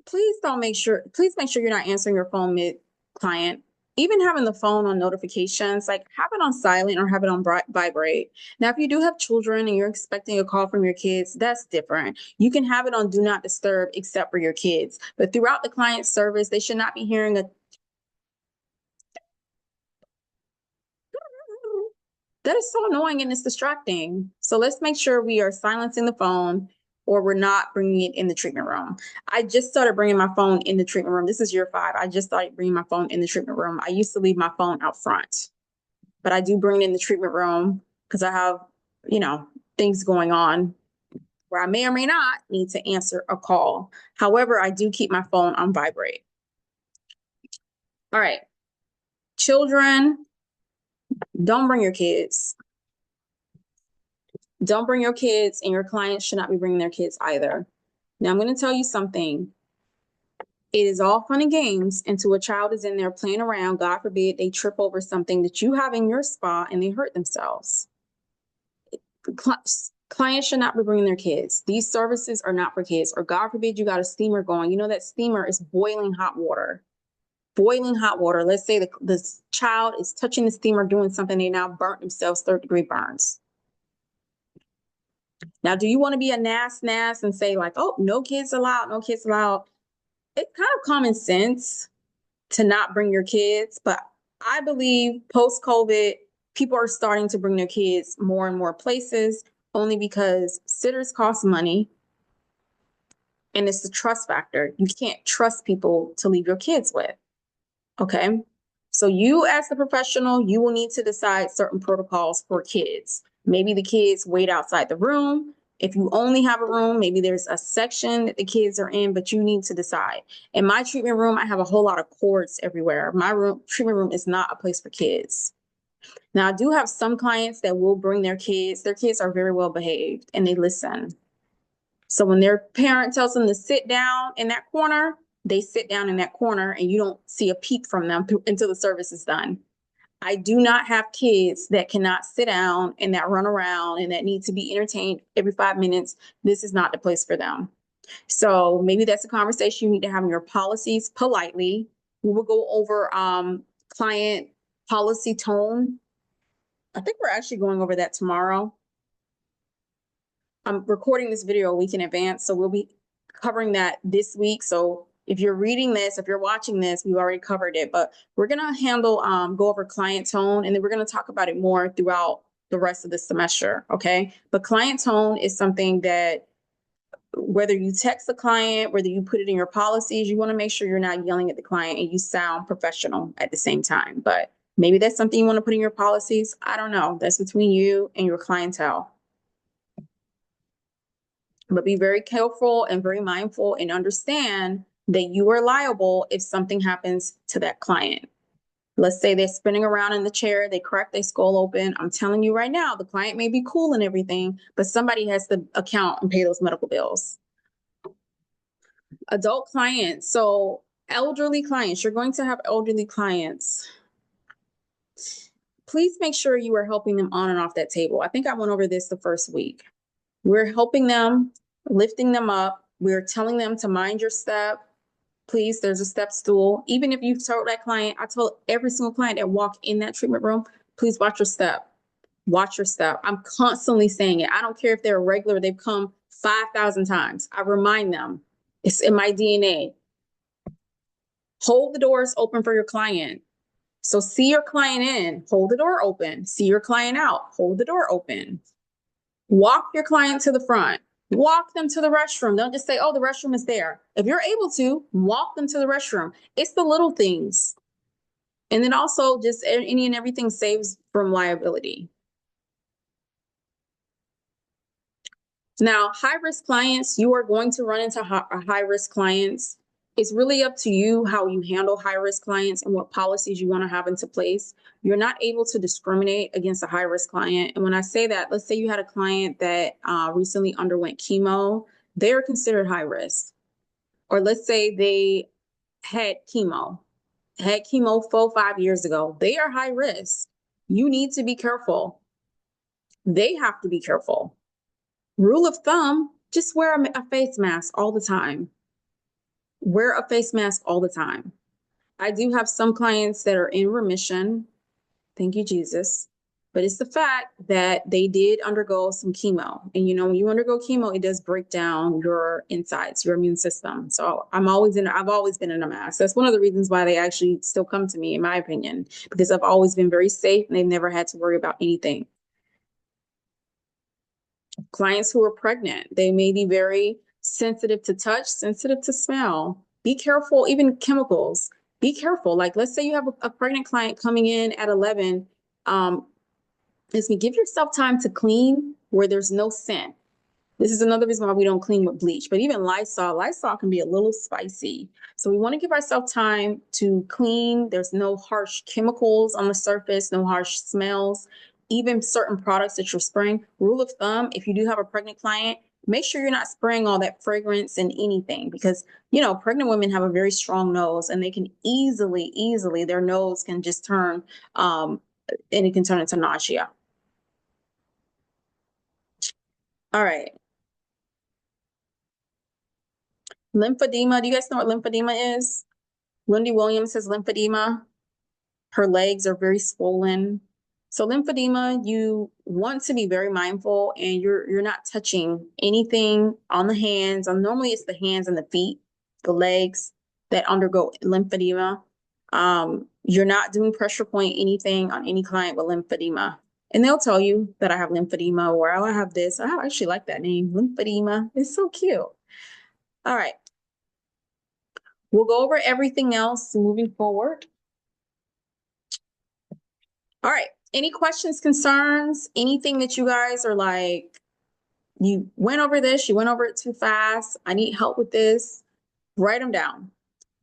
Please make sure you're not answering your phone mid-client. Even having the phone on notifications, like have it on silent or have it on vibrate. Now, if you do have children and you're expecting a call from your kids, that's different. You can have it on do not disturb except for your kids. But throughout the client service, they should not be hearing a that is so annoying and it's distracting. So let's make sure we are silencing the phone or we're not bringing it in the treatment room. I just started bringing my phone in the treatment room. This is year 5. I just started bringing my phone in the treatment room. I used to leave my phone out front, but I do bring it in the treatment room because I have, things going on where I may or may not need to answer a call. However, I do keep my phone on vibrate. All right. Children, don't bring your kids. Don't bring your kids, and your clients should not be bringing their kids either. Now, I'm going to tell you something. It is all fun and games until a child is in there playing around. God forbid they trip over something that you have in your spa and they hurt themselves. Clients should not be bringing their kids. These services are not for kids. Or God forbid you got a steamer going. You know that steamer is boiling hot water. Boiling hot water. Let's say the child is touching the steamer, doing something. They now burnt themselves 3rd-degree burns. Now, do you want to be a nass and say like, oh, no kids allowed, no kids allowed? It's kind of common sense to not bring your kids, but I believe post-COVID, people are starting to bring their kids more and more places only because sitters cost money and it's the trust factor. You can't trust people to leave your kids with, okay? So you as the professional, you will need to decide certain protocols for kids. Maybe the kids wait outside the room. If you only have a room, maybe there's a section that the kids are in, but you need to decide. In my treatment room, I have a whole lot of cords everywhere. My treatment room is not a place for kids. Now, I do have some clients that will bring their kids. Their kids are very well behaved and they listen. So when their parent tells them to sit down in that corner, they sit down in that corner and you don't see a peep from them until the service is done. I do not have kids that cannot sit down and that run around and that need to be entertained every 5 minutes. This is not the place for them. So maybe that's a conversation you need to have in your policies politely. We will go over client policy tone. I think we're actually going over that tomorrow. I'm recording this video a week in advance, so we'll be covering that this week. So if you're reading this, if you're watching this, we've already covered it, but we're going to go over client tone, and then we're going to talk about it more throughout the rest of the semester, okay? But client tone is something that whether you text the client, whether you put it in your policies, you want to make sure you're not yelling at the client and you sound professional at the same time. But maybe that's something you want to put in your policies. I don't know. That's between you and your clientele. But be very careful and very mindful and understand that you are liable if something happens to that client. Let's say they're spinning around in the chair, they crack their skull open. I'm telling you right now, the client may be cool and everything, but somebody has to account and pay those medical bills. Adult clients. So elderly clients, you're going to have elderly clients. Please make sure you are helping them on and off that table. I think I went over this the first week. We're helping them, lifting them up. We're telling them to mind your step. Please, there's a step stool. Even if you told that client, I told every single client that walked in that treatment room, please watch your step. Watch your step. I'm constantly saying it. I don't care if they're a regular, they've come 5,000 times. I remind them. It's in my DNA. Hold the doors open for your client. So see your client in, hold the door open. See your client out, hold the door open. Walk your client to the front. Walk them to the restroom. Don't just say, oh, the restroom is there. If you're able to, walk them to the restroom. It's the little things. And then also just any and everything saves from liability. Now, high-risk clients, you are going to run into high-risk clients. It's really up to you how you handle high-risk clients and what policies you want to have into place. You're not able to discriminate against a high-risk client. And when I say that, let's say you had a client that recently underwent chemo, they're considered high risk. Or let's say they had chemo 4 or 5 years ago. They are high risk. You need to be careful. They have to be careful. Rule of thumb, just wear a face mask all the time. Wear a face mask all the time. I do have some clients that are in remission. Thank you, Jesus. But it's the fact that they did undergo some chemo. And you know, when you undergo chemo, it does break down your insides, your immune system. So I've always been in a mask. That's one of the reasons why they actually still come to me, in my opinion, because I've always been very safe and they've never had to worry about anything. Clients who are pregnant, they may be very sensitive to touch, sensitive to smell. Be careful, even chemicals. Be careful. Like, let's say you have a pregnant client coming in at 11. Give yourself time to clean where there's no scent. This is another reason why we don't clean with bleach. But even Lysol can be a little spicy. So we want to give ourselves time to clean. There's no harsh chemicals on the surface, no harsh smells. Even certain products that you're spraying. Rule of thumb, if you do have a pregnant client, make sure you're not spraying all that fragrance and anything, because, you know, pregnant women have a very strong nose and they can easily, their nose can just turn, and it can turn into nausea. All right. Lymphedema. Do you guys know what lymphedema is? Wendy Williams has lymphedema. Her legs are very swollen. So lymphedema, you want to be very mindful, and you're not touching anything on the hands. Normally it's the hands and the feet, the legs that undergo lymphedema. You're not doing pressure point anything on any client with lymphedema. And they'll tell you that I have lymphedema, or oh, I have this. I actually like that name, lymphedema. It's so cute. All right. We'll go over everything else moving forward. All right. Any questions, concerns, anything that you guys are like, you went over this, you went over it too fast, I need help with this? Write them down.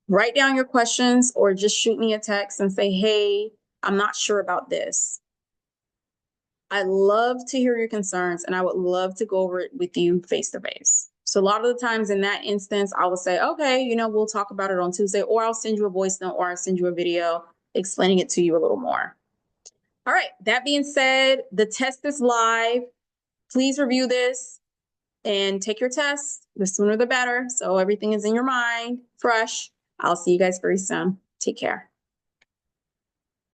Write down your questions, or just shoot me a text and say, hey, I'm not sure about this. I love to hear your concerns, and I would love to go over it with you face to face. So a lot of the times in that instance, I will say, okay, you know, we'll talk about it on Tuesday, or I'll send you a voice note, or I'll send you a video explaining it to you a little more. All right. That being said, the test is live. Please review this and take your test. The sooner the better. So everything is in your mind, fresh. I'll see you guys very soon. Take care.